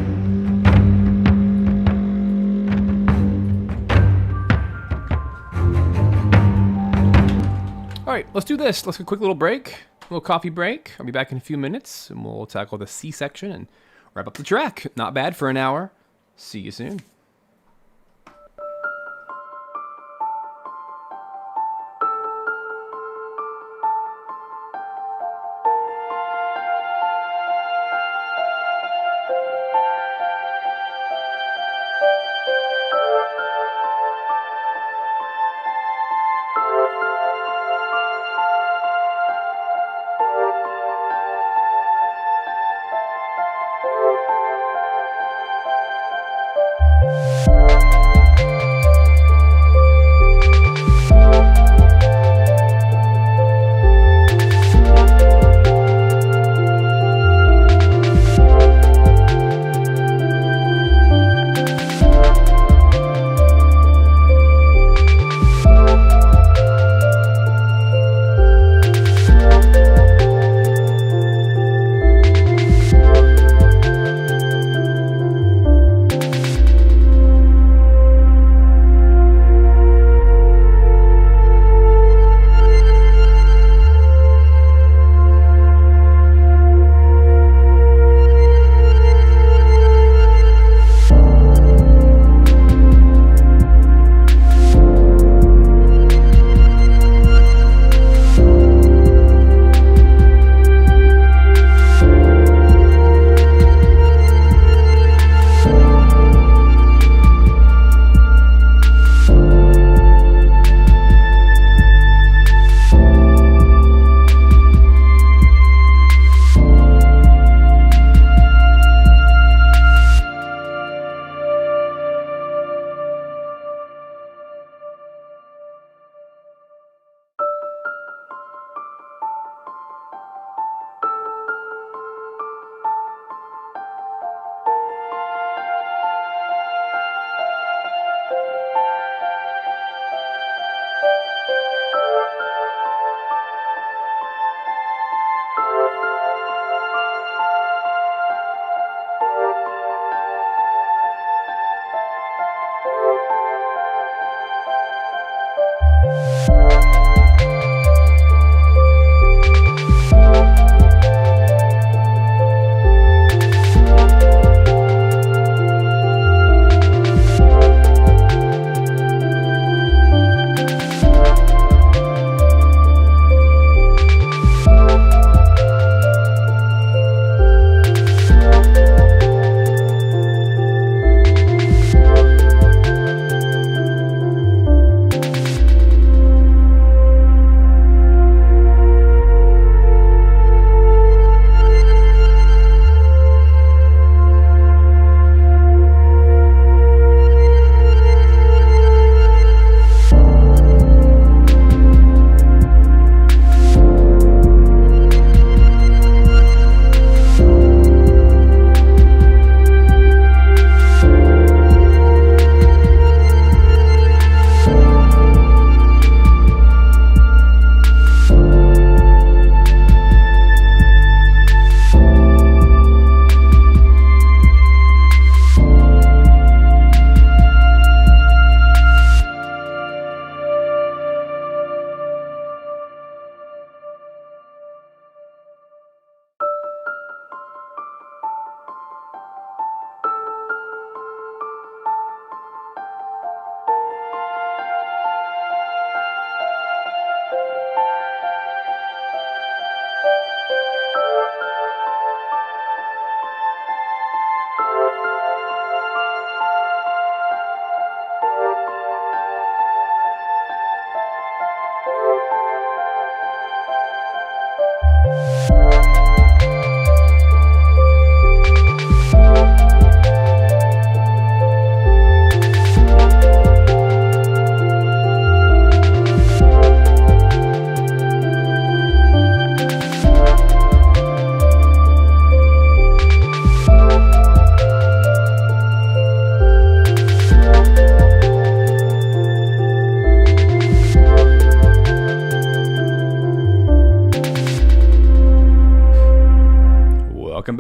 S1: right, let's do this. Let's get a quick little break, a little coffee break. I'll be back in a few minutes, and we'll tackle the C section and wrap up the track. Not bad for an hour. See you soon.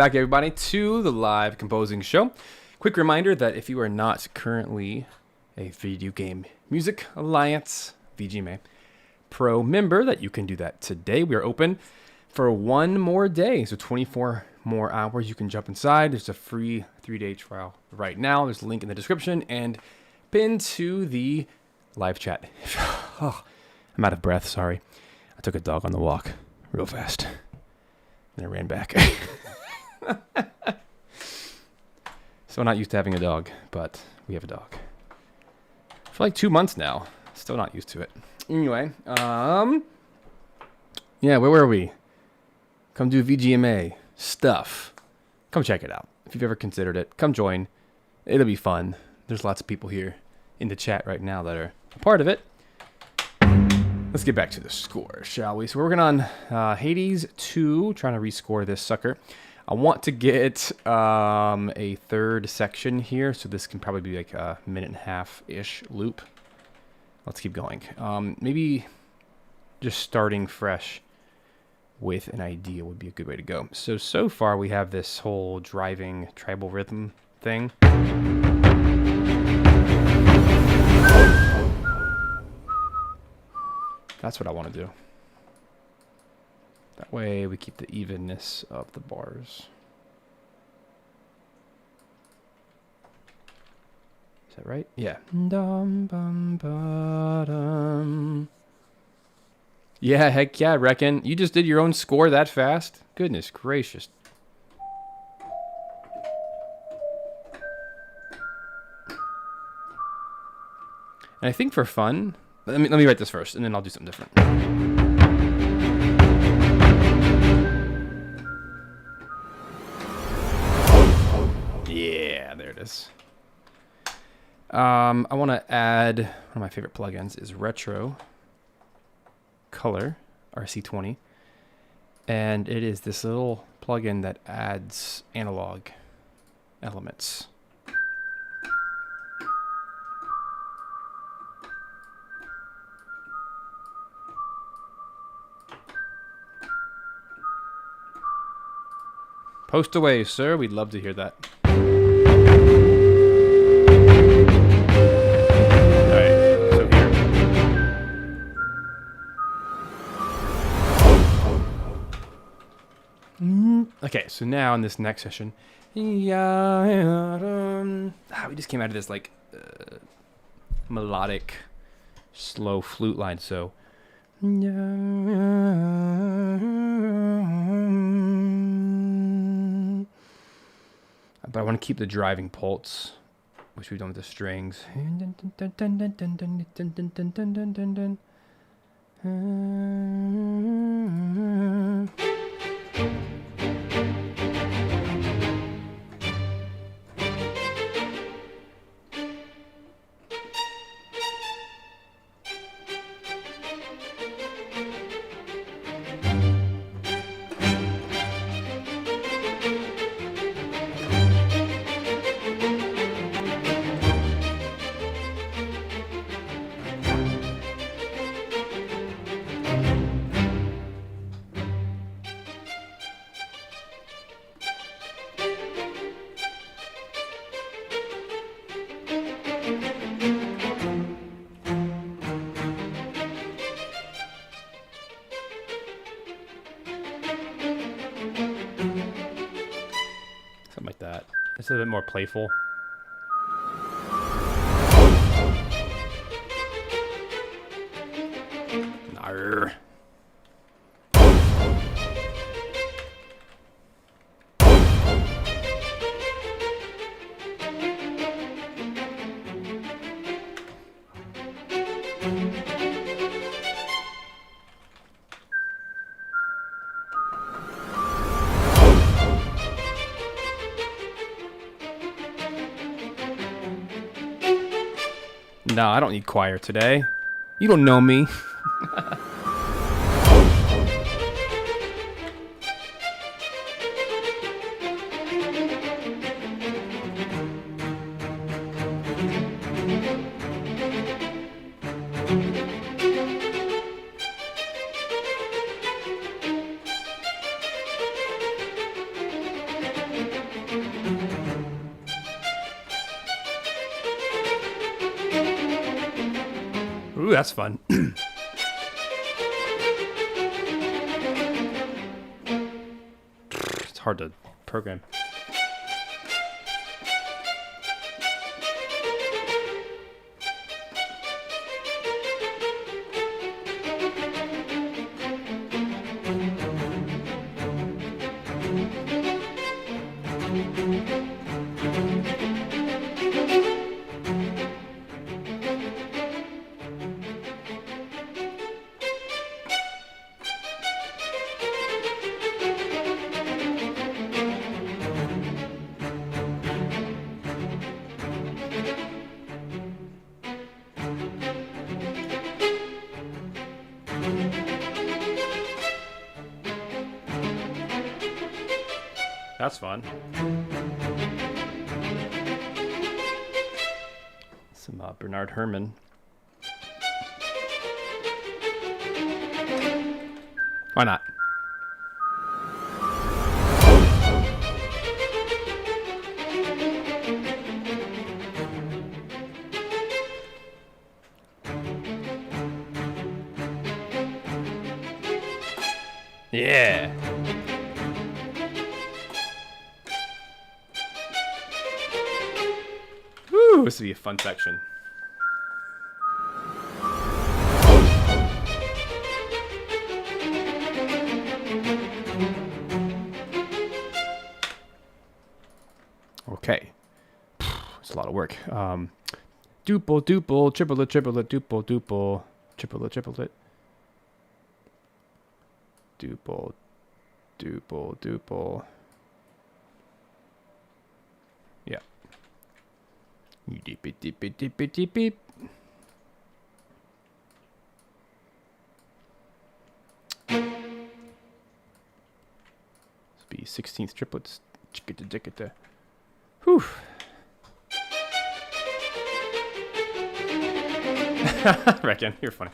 S1: back, everybody, to the live composing show. Quick reminder that if you are not currently a Video Game Music Alliance VGMA Pro member, that you can do that today. We are open for one more day, so 24 more hours. You can jump inside. There's a free 3-day trial right now. There's a link in the description and pinned to the live chat. Oh, I'm out of breath, sorry. I took a dog on the walk real fast. And I ran back. So I'm not used to having a dog, but we have a dog. For like 2 months now. Still not used to it. Anyway, yeah, where were we? Come do VGMA stuff. Come check it out. If you've ever considered it, come join. It'll be fun. There's lots of people here in the chat right now that are a part of it. Let's get back to the score, shall we? So we're working on Hades 2, trying to rescore this sucker. I want to get a third section here, so this can probably be like a 1.5-ish loop. Let's keep going. Maybe just starting fresh with an idea would be a good way to go. So far we have this whole driving tribal rhythm thing. That's what I want to do. That way we keep the evenness of the bars. Is that right? Yeah. Yeah, heck yeah, I reckon. You just did your own score that fast? Goodness gracious. And I think for fun, let me write this first, and then I'll do something different. Yeah, there it is. I want to add, one of my favorite plugins is Retro Color, RC20. And it is this little plugin that adds analog elements. Post away, sir. We'd love to hear that. Alright, so here. Okay, so now in this next session, we just came out of this like melodic, slow flute line, so. But I want to keep the driving pulse, which we've done with the strings. Something like that. It's a bit more playful. Narr. No, I don't need choir today. You don't know me. that's fun. It's hard to program. That's fun. Some Bernard Herrmann. Why not? Yeah. Woo, this would be a fun section. Okay. It's a lot of work. Duple, duple, triplet, triplet, duple, duple, triplet, triplet. Duple, duple, duple. Yeah. You deep it, deep it, deep it, deep it. This be 16th triplets. Chickita, chickita. Whew. Reckon, you're funny.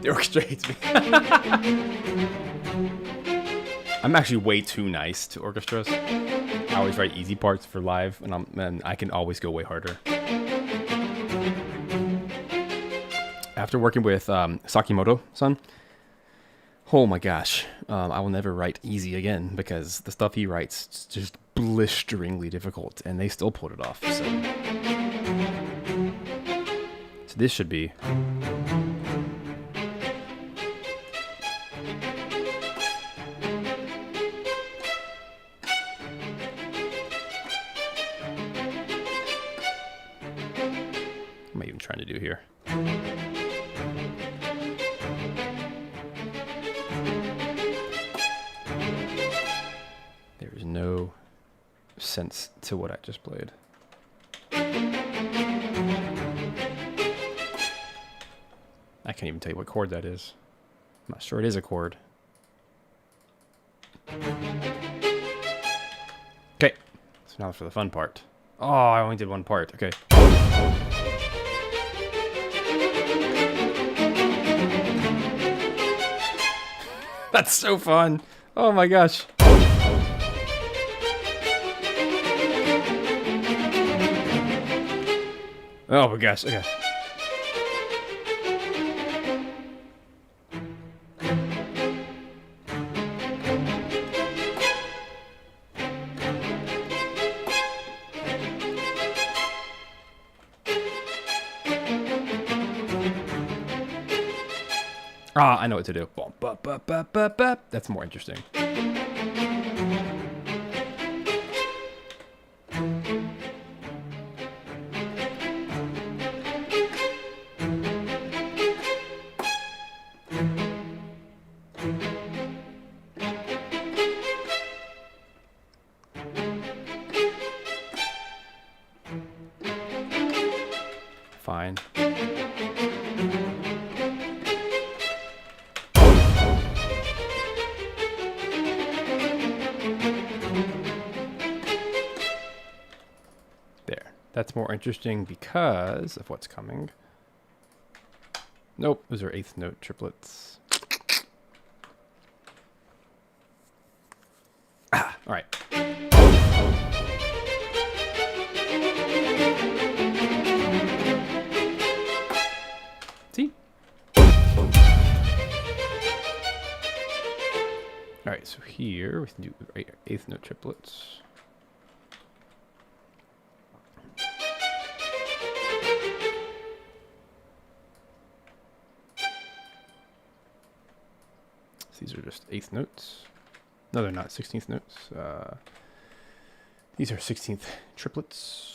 S1: The orchestra hates me. I'm actually way too nice to orchestras. I always write easy parts for live, and I can always go way harder. After working with Sakimoto-san, oh my gosh, I will never write easy again because the stuff he writes is just blisteringly difficult, and they still pulled it off. So this should be. What am I even trying to do here? There is no sense to what I just played. I can't even tell you what chord that is. I'm not sure it is a chord. Okay, so now for the fun part. Oh, I only did one part. Okay. That's so fun. Oh my gosh. Oh my gosh. Okay. Ah, I know what to do. That's more interesting. Fine. There. That's more interesting because of what's coming. Nope, those are eighth note triplets. Ah, all right. See? All right, so here we can do eighth note triplets. These are just eighth notes. No, they're not 16th notes. These are 16th triplets.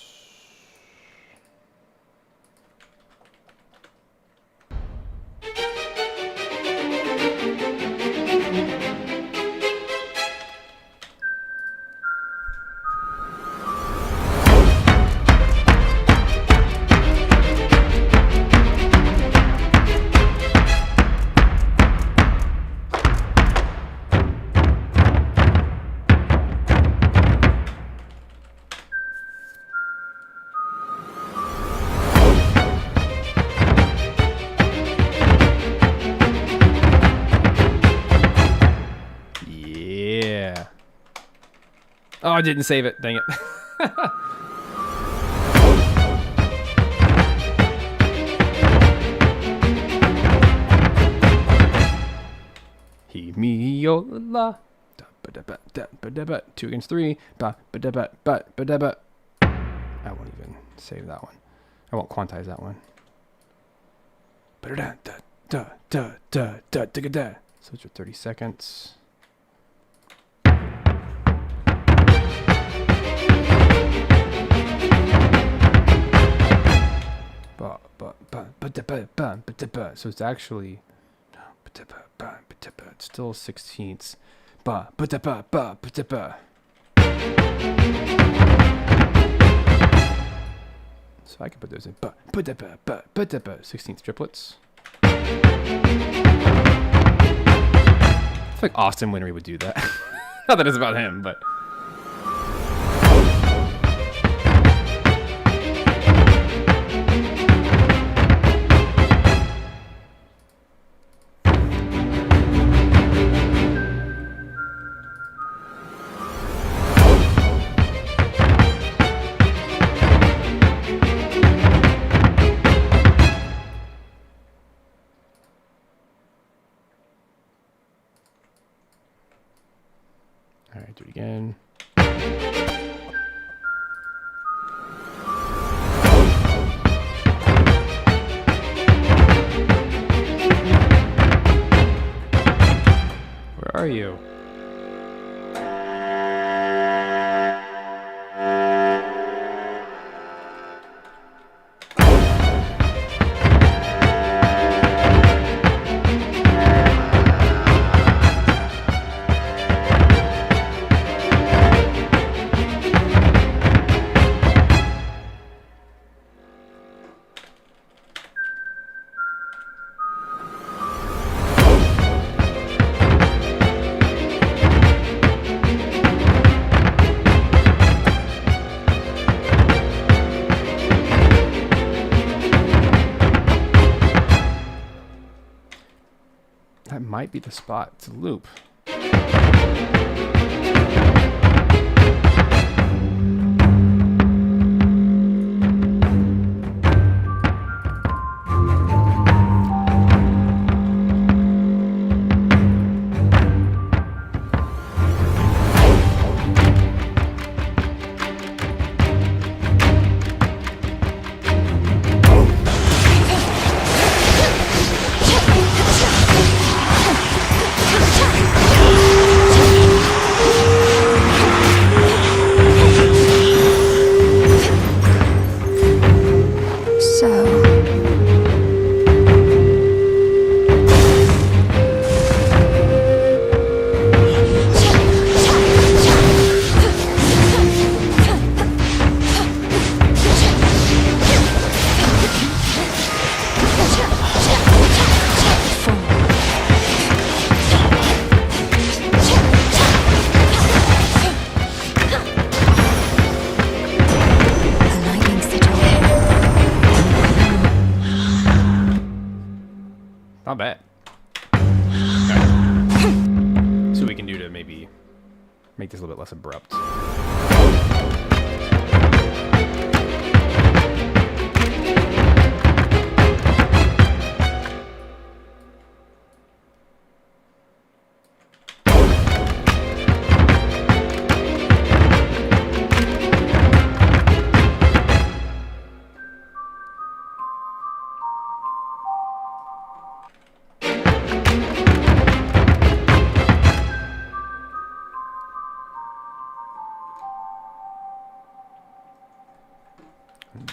S1: Oh, I didn't save it. Dang it. He, me, yo, la. 2 against 3. I won't even save that one. I won't quantize that one. So it's 30 seconds. So it's actually it's still 16ths. So I can put those in 16th triplets. I feel like Austin Winry would do that. Not that it's about him, but. All right, do it again. Where are you? That might be the spot to loop. Not bad. Okay. See what we can do to maybe make this a little bit less abrupt.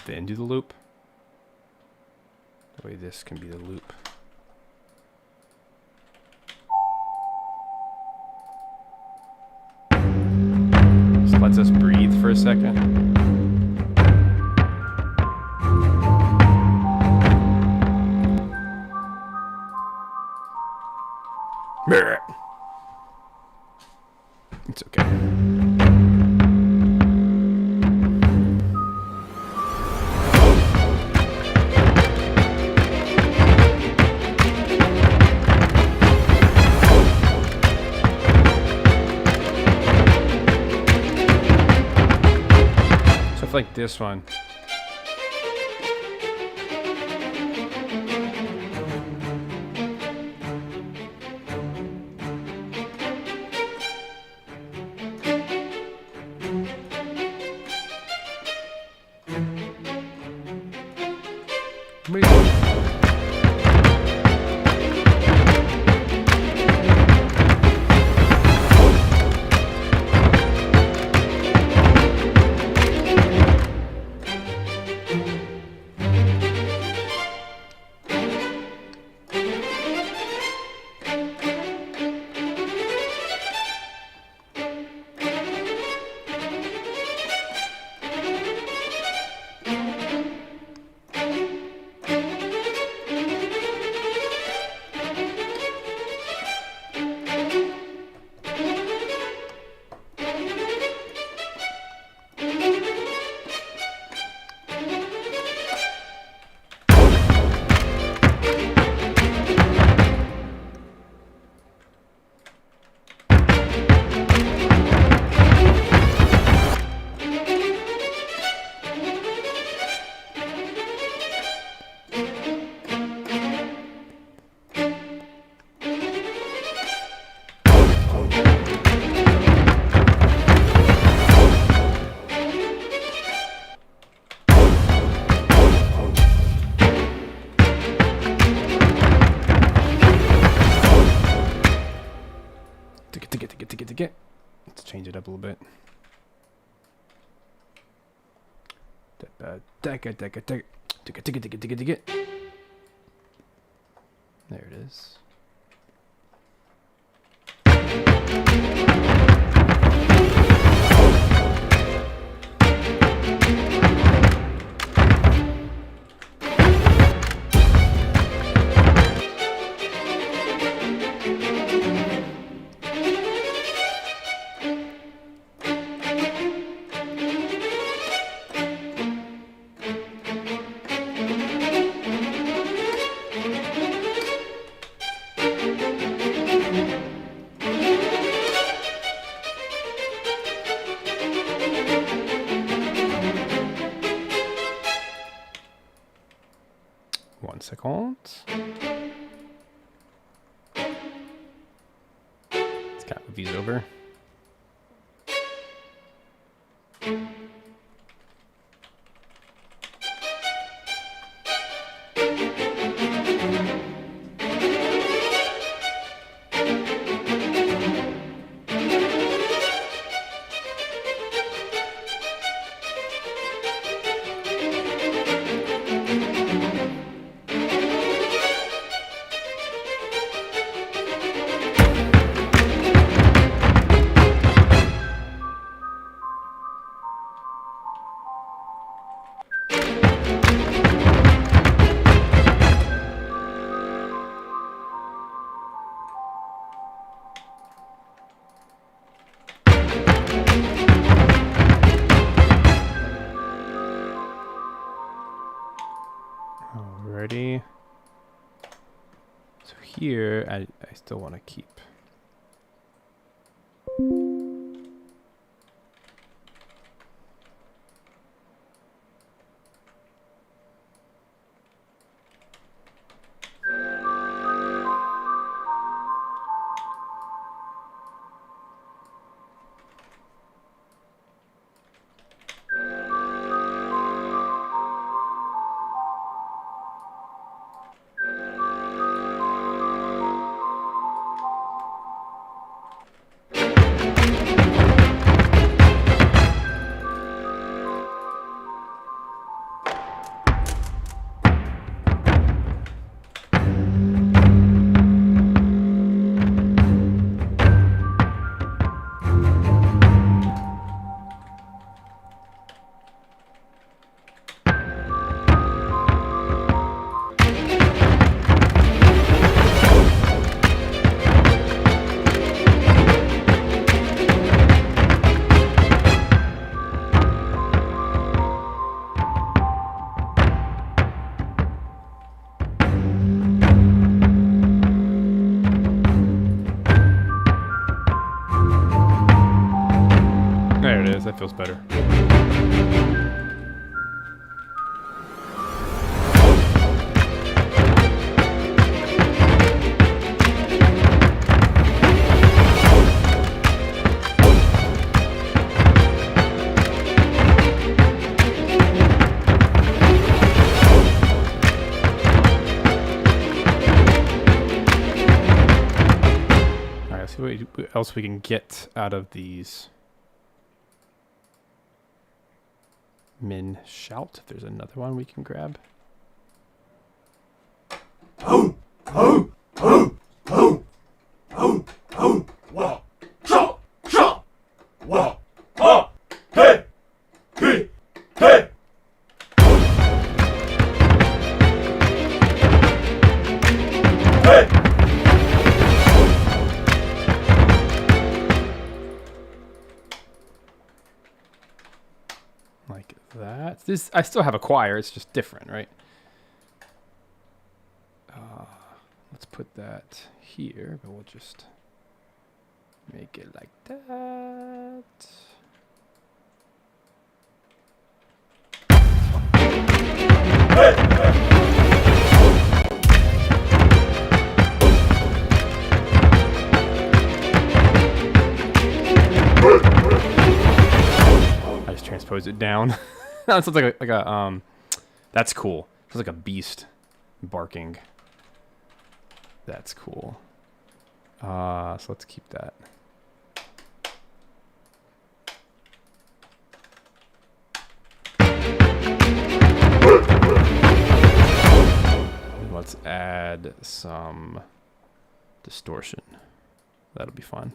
S1: Then do the loop. That way this can be the loop. Just lets us breathe for a second. It's okay. Like this one. Let's change it up a little bit. There it is. One second. Let's kind of move these over. Alrighty. So here, I still want to keep. There it is. That feels better. All right, let's see what else we can get out of these. Min shout. If there's another one we can grab. Like that. This I still have a choir. It's just different, right? Let's put that here, but we'll just make it like that. I just transposed it down. That sounds like a that's cool. Sounds like a beast barking. That's cool. So let's keep that. Let's add some distortion. That'll be fun.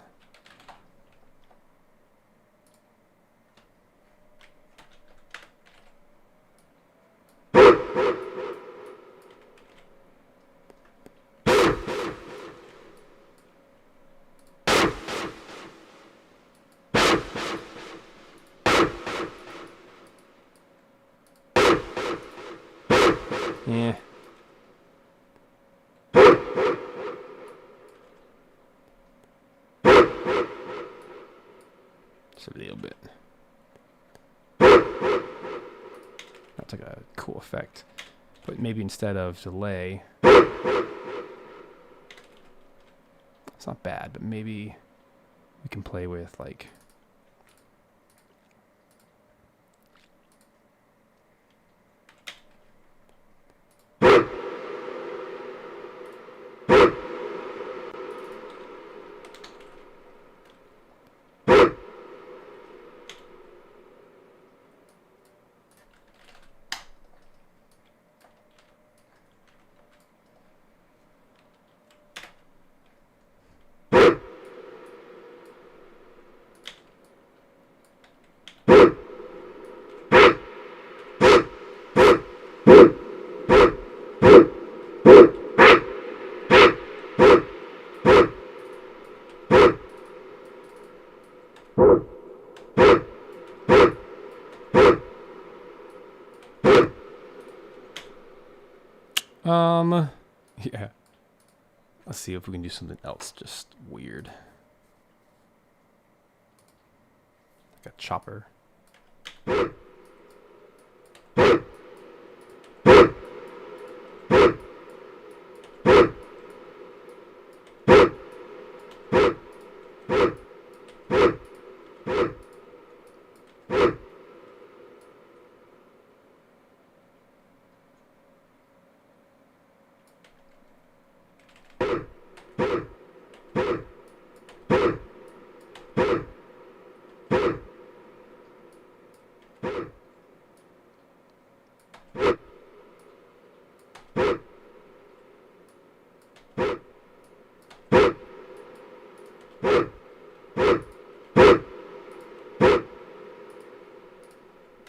S1: Yeah. Just a little bit. That's like a cool effect. But maybe instead of delay, it's not bad, but maybe we can play with like yeah. Let's see if we can do something else just weird. Like a chopper.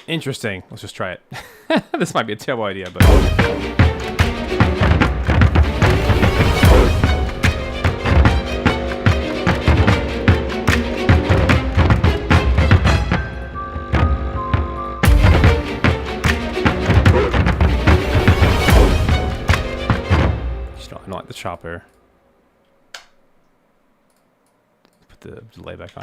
S1: Interesting. Let's just try it. This might be a terrible idea, but... Just don't like the chopper. Put the delay back on.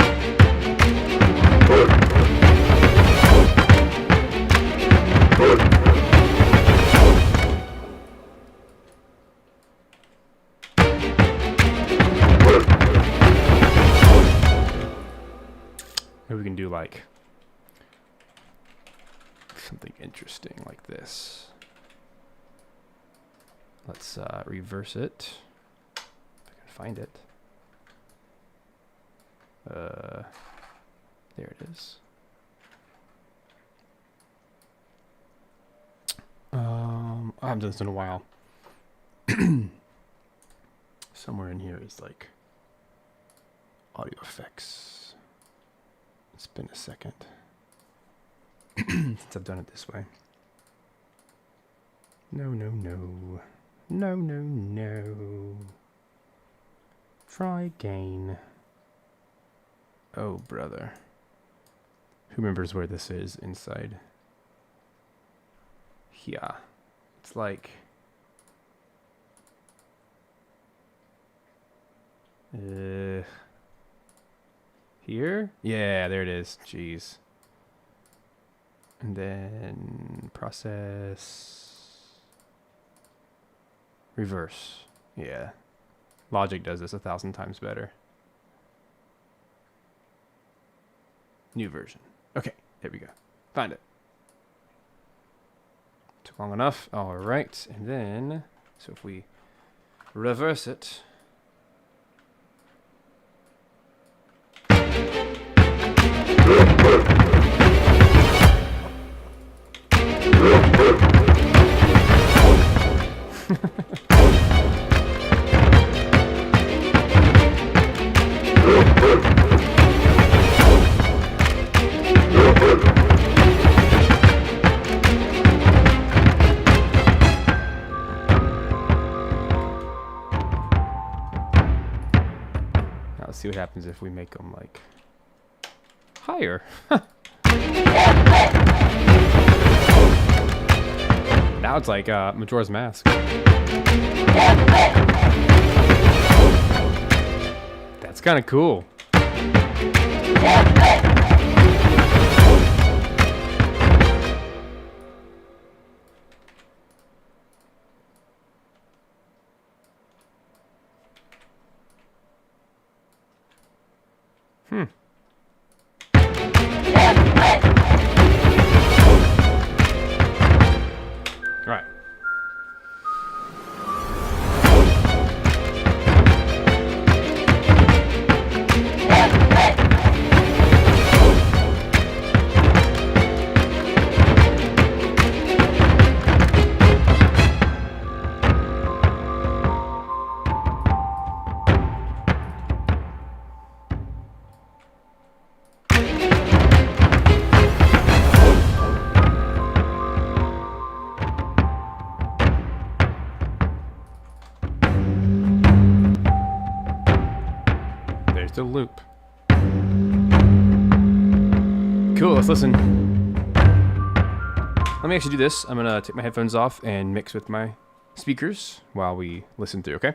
S1: Maybe we can do like something interesting like this. Let's reverse it. If I can find it. There it is. I haven't done this in a while. Somewhere in here is like audio effects. It's been a second since I've done it this way. No, no, no. No, no, no. Try again. Oh, brother. Who remembers where this is inside? Yeah. It's like... here? Yeah, there it is. Jeez. And then process. Reverse. Yeah. Logic does this 1,000 times better. New version. Okay, there we go. Find it. Took long enough. All right, and then, so if we reverse it. Let's see what happens if we make them like higher. Now it's like Majora's Mask. That's kind of cool. Right. The loop. Cool, let's listen. Let me actually do this. I'm gonna take my headphones off and mix with my speakers while we listen through, okay?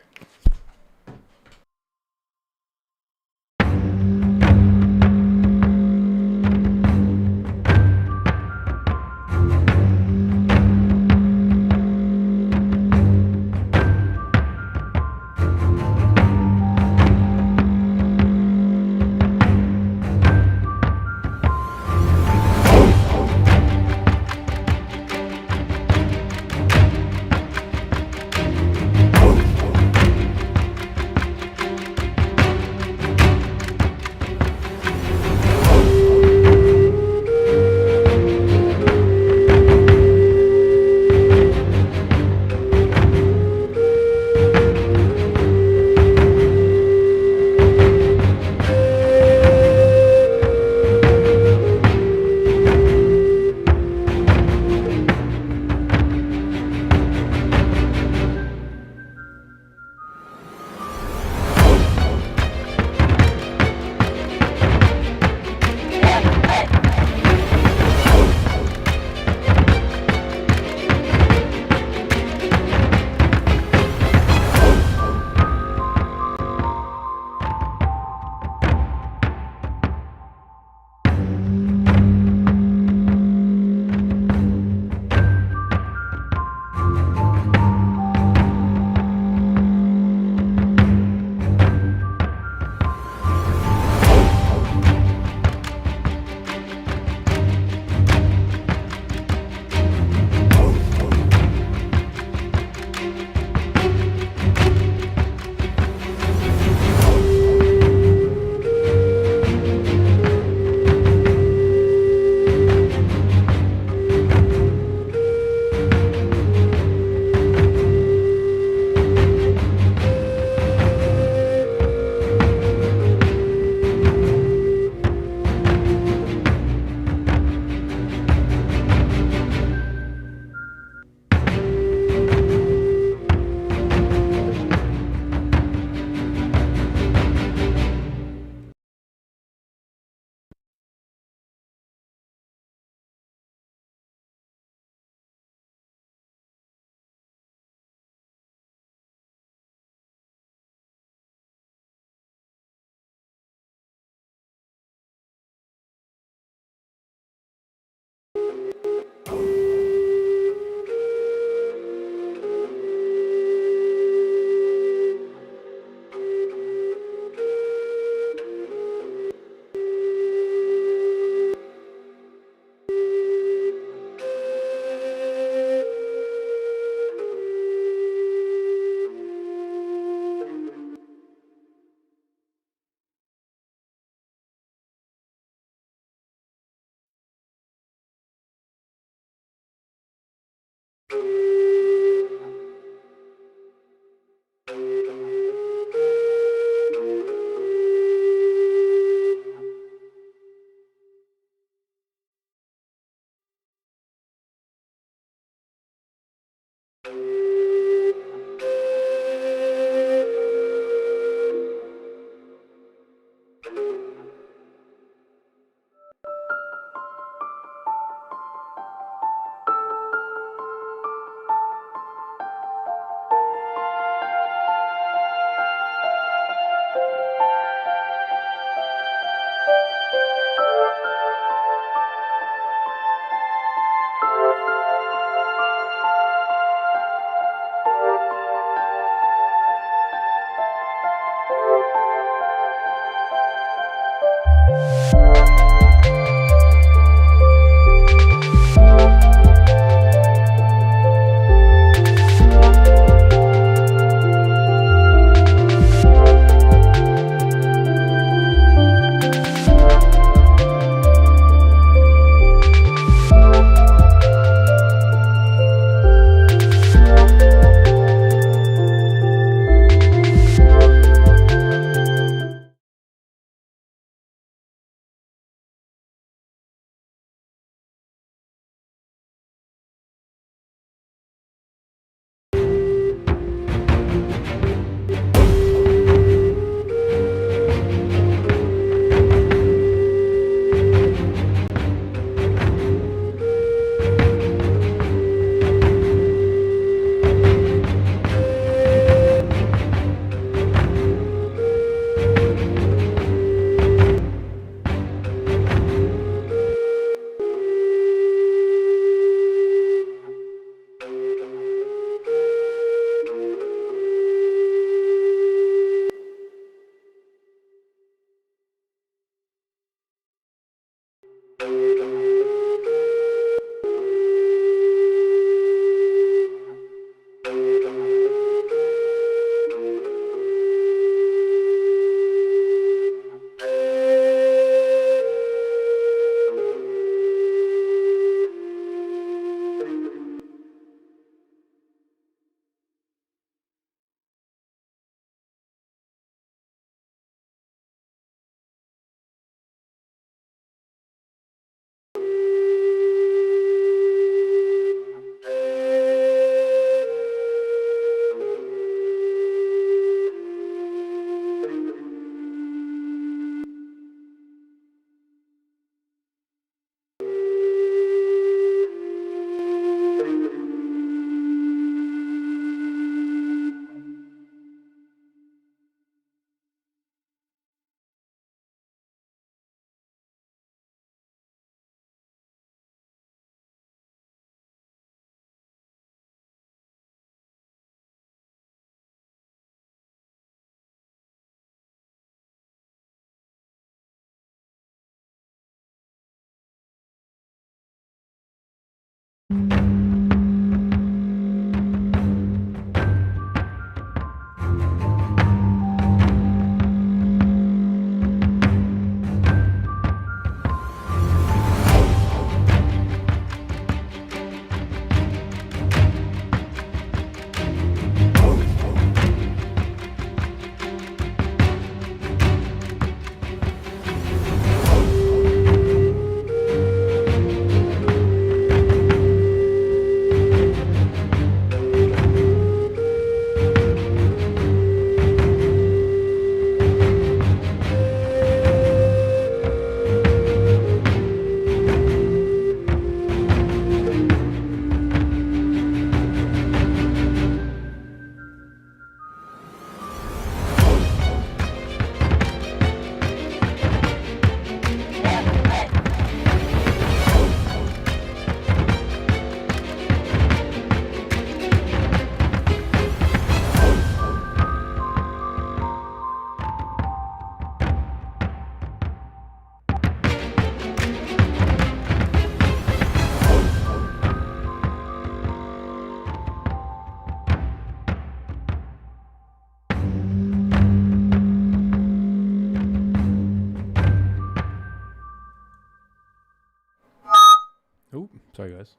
S1: Oh, sorry guys.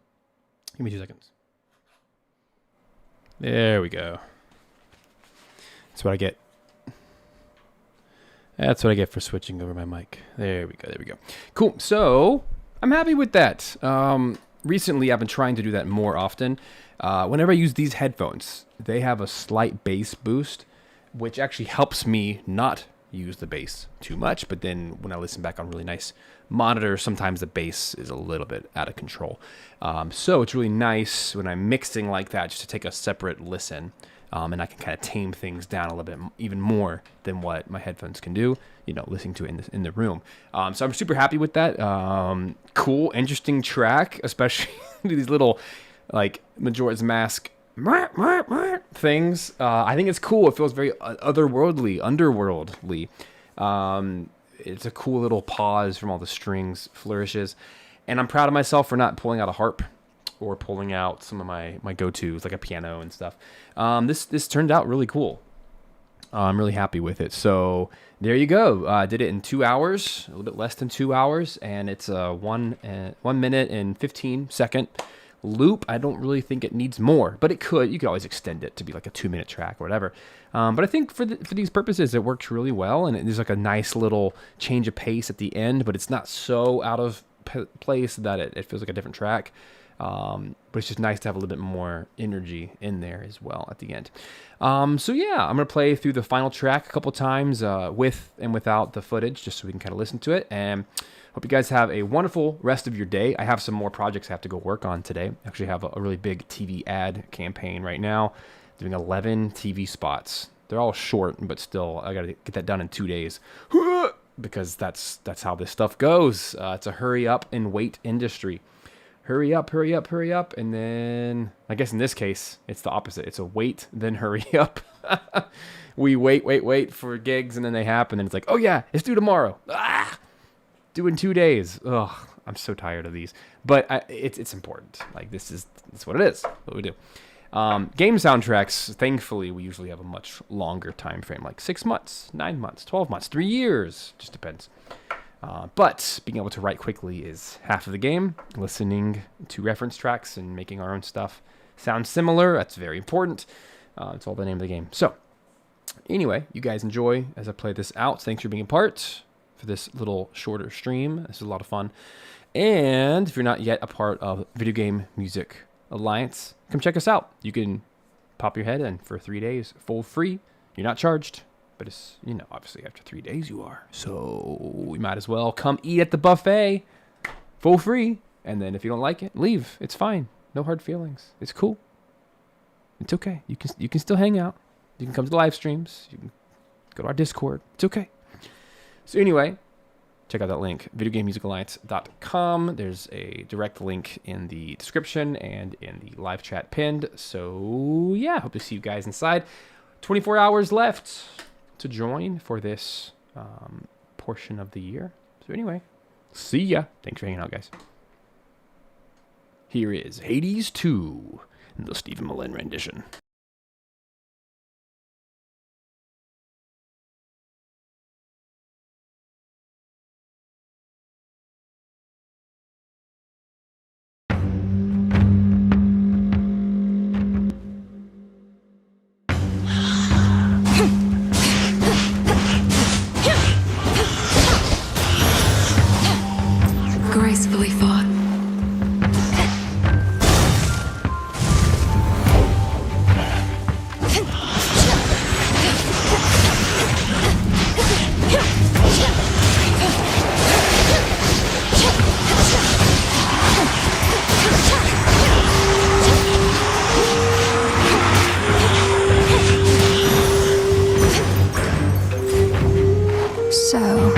S1: Give me 2 seconds. There we go. That's what I get. That's what I get for switching over my mic. There we go. There we go. Cool. So I'm happy with that. Recently, I've been trying to do that more often. Whenever I use these headphones, they have a slight bass boost, which actually helps me not use the bass too much. But then when I listen back on really nice monitors, sometimes the bass is a little bit out of control. So it's really nice when I'm mixing like that just to take a separate listen. And I can kind of tame things down a little bit even more than what my headphones can do, listening to it in the room. So I'm super happy with that. Cool, interesting track, especially these little like Majora's Mask things. I think it's cool. It feels very underworldly. It's a cool little pause from all the strings flourishes. And I'm proud of myself for not pulling out a harp or pulling out some of my go-tos like a piano and stuff. This turned out really cool. I'm really happy with it. So there you go. I did it in 2 hours, a little bit less than 2 hours, and it's a 1 minute and 15-second loop. I don't really think it needs more, but it could. You could always extend it to be like a 2-minute track or whatever. But I think for these purposes, it works really well, and there's like a nice little change of pace at the end, but it's not so out of place that it feels like a different track. But it's just nice to have a little bit more energy in there as well at the end. So yeah, I'm going to play through the final track a couple times with and without the footage, just so we can kind of listen to it. And hope you guys have a wonderful rest of your day. I have some more projects I have to go work on today. I actually have a really big TV ad campaign right now, doing 11 TV spots. They're all short, but still, I got to get that done in 2 days. Because that's how this stuff goes. It's a hurry up and wait industry. Hurry up, hurry up, hurry up. And then, I guess in this case, it's the opposite. It's a wait, then hurry up. We wait for gigs, and then they happen. And it's like, oh yeah, it's due tomorrow. Due in 2 days. Ugh, I'm so tired of these. But it's important. Like, that's what it is. What we do. Game soundtracks, thankfully, we usually have a much longer time frame, like 6 months, 9 months, 12 months, 3 years. Just depends. But being able to write quickly is half of the game. Listening to reference tracks and making our own stuff sound similar, that's very important. It's all the name of the game. So, anyway, you guys enjoy as I play this out. Thanks for being a part for this little shorter stream. This is a lot of fun. And if you're not yet a part of Video Game Music Alliance, come check us out. You can pop your head in for 3 days, full free. You're not charged. But it's, obviously after 3 days you are. So we might as well come eat at the buffet full free. And then if you don't like it, leave. It's fine. No hard feelings. It's cool. It's okay. You can still hang out. You can come to the live streams. You can go to our Discord. It's okay. So anyway, check out that link, videogamemusicalliance.com. There's a direct link in the description and in the live chat pinned. So yeah, hope to see you guys inside. 24 hours left to join for this portion of the year. So anyway, see ya. Thanks for hanging out, guys. Here is Hades 2, the Stephen Melin rendition.
S2: Gracefully fought. So...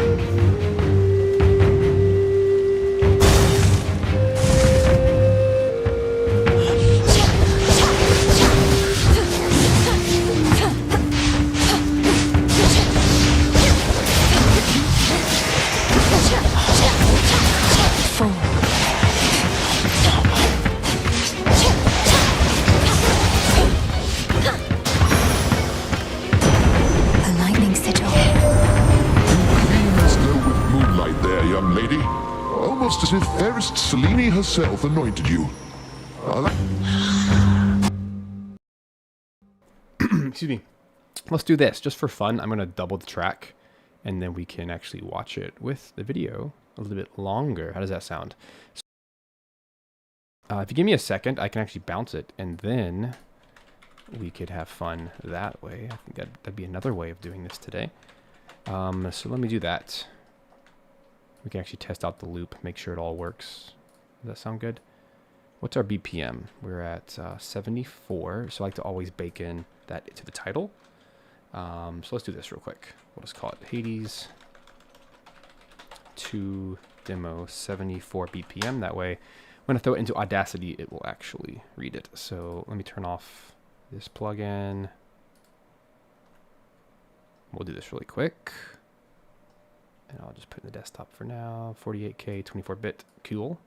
S3: Almost as if fairest Selene herself anointed you.
S1: Excuse me. Let's do this just for fun. I'm going to double the track, and then we can actually watch it with the video a little bit longer. How does that sound? If you give me a second, I can actually bounce it, and then we could have fun that way. I think that'd be another way of doing this today. So let me do that. We can actually test out the loop, make sure it all works. Does that sound good? What's our BPM? We're at 74, so I like to always bake in that to the title. So let's do this real quick. We'll just call it Hades 2 demo 74 BPM. That way, when I throw it into Audacity, it will actually read it. So let me turn off this plugin. We'll do this really quick. And I'll just put in the desktop for now. 48K, 24-bit. Cool.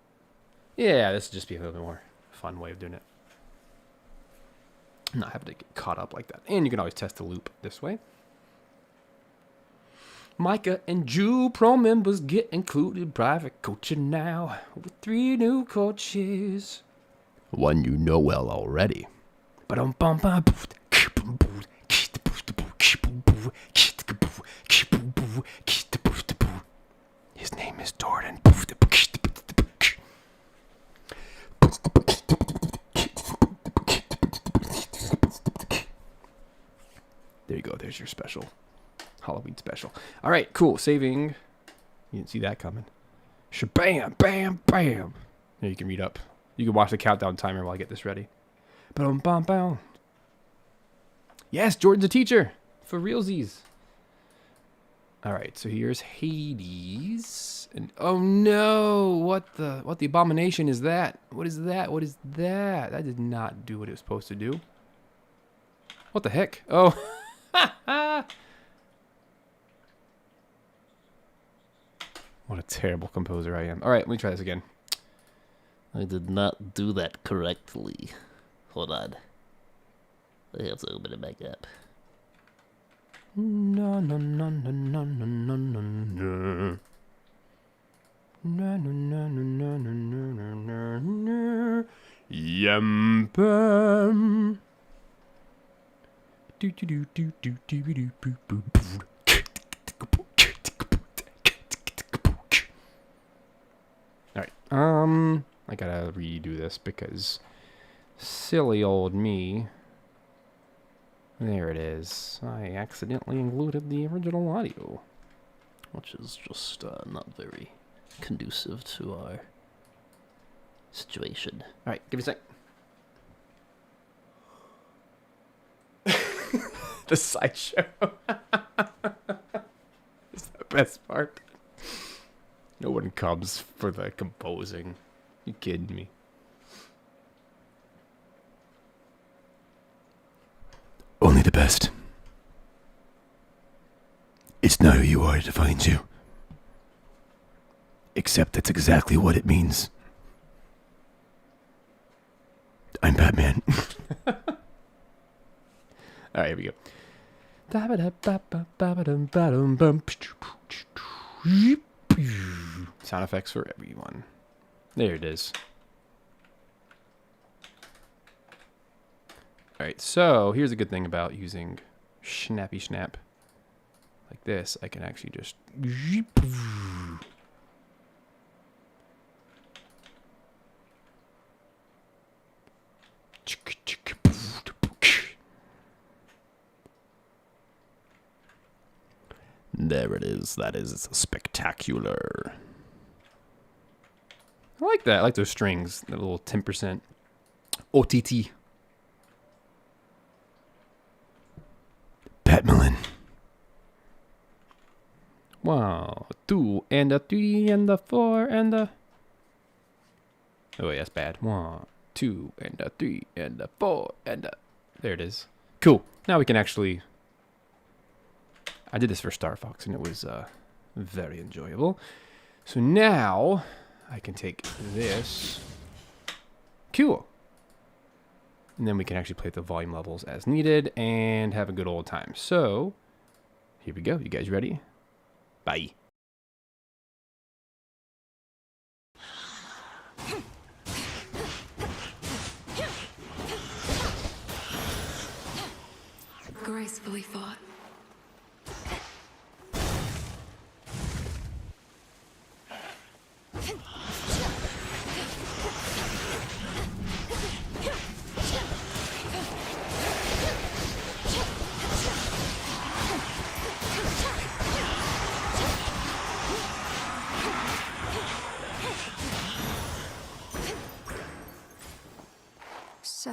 S1: Yeah, this will just be a little bit more fun way of doing it. Not having to get caught up like that. And you can always test the loop this way. Micah and Jew Pro members get included private coaching now with 3 new coaches. One you know well already. His name is Jordan. There you go. There's your special. Halloween special. All right, cool. Saving. You didn't see that coming. Shabam, bam, bam. There you can read up. You can watch the countdown timer while I get this ready. Boom, bam, bam. Yes, Jordan's a teacher. For realsies. All right, so here's Hades. And oh no, what the abomination is that? What is that? What is that? That did not do what it was supposed to do. What the heck? Oh. What a terrible composer I am. All right, let me try this again.
S4: I did not do that correctly. Hold on. I have a little bit of makeup.
S1: No, no, no, no, no, no, no, no, no. No, no, no, no, no, no, no, no. Yum, bum. Do do do do do do do do do. All right. I gotta redo this because silly old me. There it is. I accidentally included the original audio.
S4: Which is just not very conducive to our situation.
S1: All right, give me a sec. The sideshow. Is the best part. No one comes for the composing. You kidding me? Only the best. It's not who you are that defines you. Except that's exactly what it means. I'm Batman. All right, here we go. Sound effects for everyone. There it is. All right, so here's a good thing about using Snappy Snap like this. I can actually just... There it is. That is spectacular. I like that. I like those strings. That little 10% OTT. Melin. 1, 2, and a 3, and a 4, and a... Oh, wait, that's bad. 1, 2, and a 3, and a 4, and a... There it is. Cool. Now we can actually... I did this for Star Fox, and it was very enjoyable. So now I can take this. Cool. And then we can actually play the volume levels as needed and have a good old time. So here we go. You guys ready? Bye.
S2: Gracefully fought. So...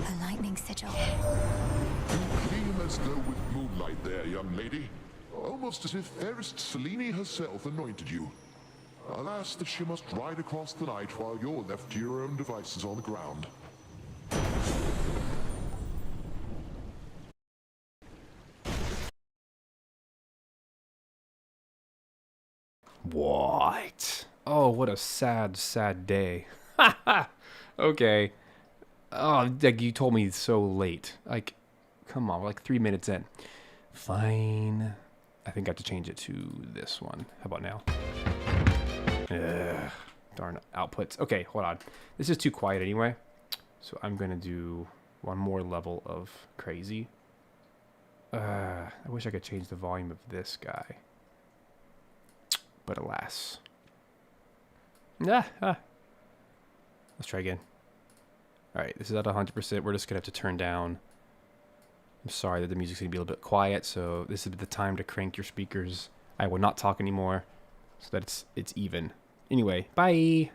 S2: A lightning sigil.
S3: Clean as though with moonlight there, young lady. Almost as if fairest Selene herself anointed you. Alas, that she must ride across the night while you're left to your own devices on the ground.
S1: What? Oh, what a sad, sad day. Okay. Oh, like you told me so late. Like, come on, we're like 3 minutes in. Fine. I think I have to change it to this one. How about now? Ugh, darn outputs. Okay, hold on. This is too quiet anyway. So I'm going to do one more level of crazy. I wish I could change the volume of this guy. But alas. Let's try again. Alright, this is at 100%. We're just going to have to turn down. I'm sorry that the music's going to be a little bit quiet, so this is the time to crank your speakers. I will not talk anymore so that it's even. Anyway, bye!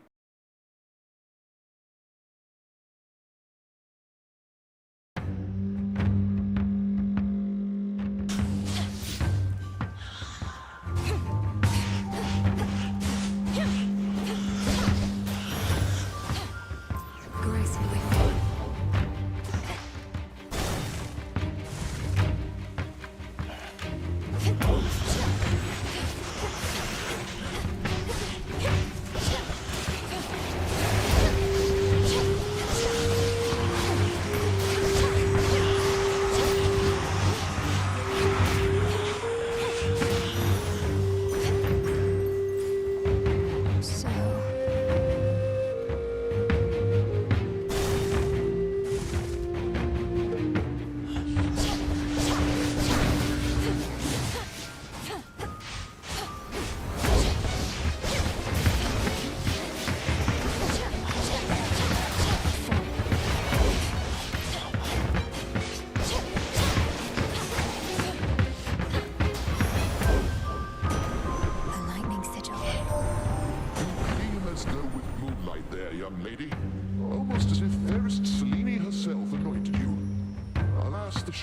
S2: Gracefully fought.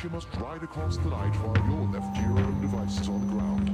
S3: she must ride across the night while you're left to your own devices on the ground.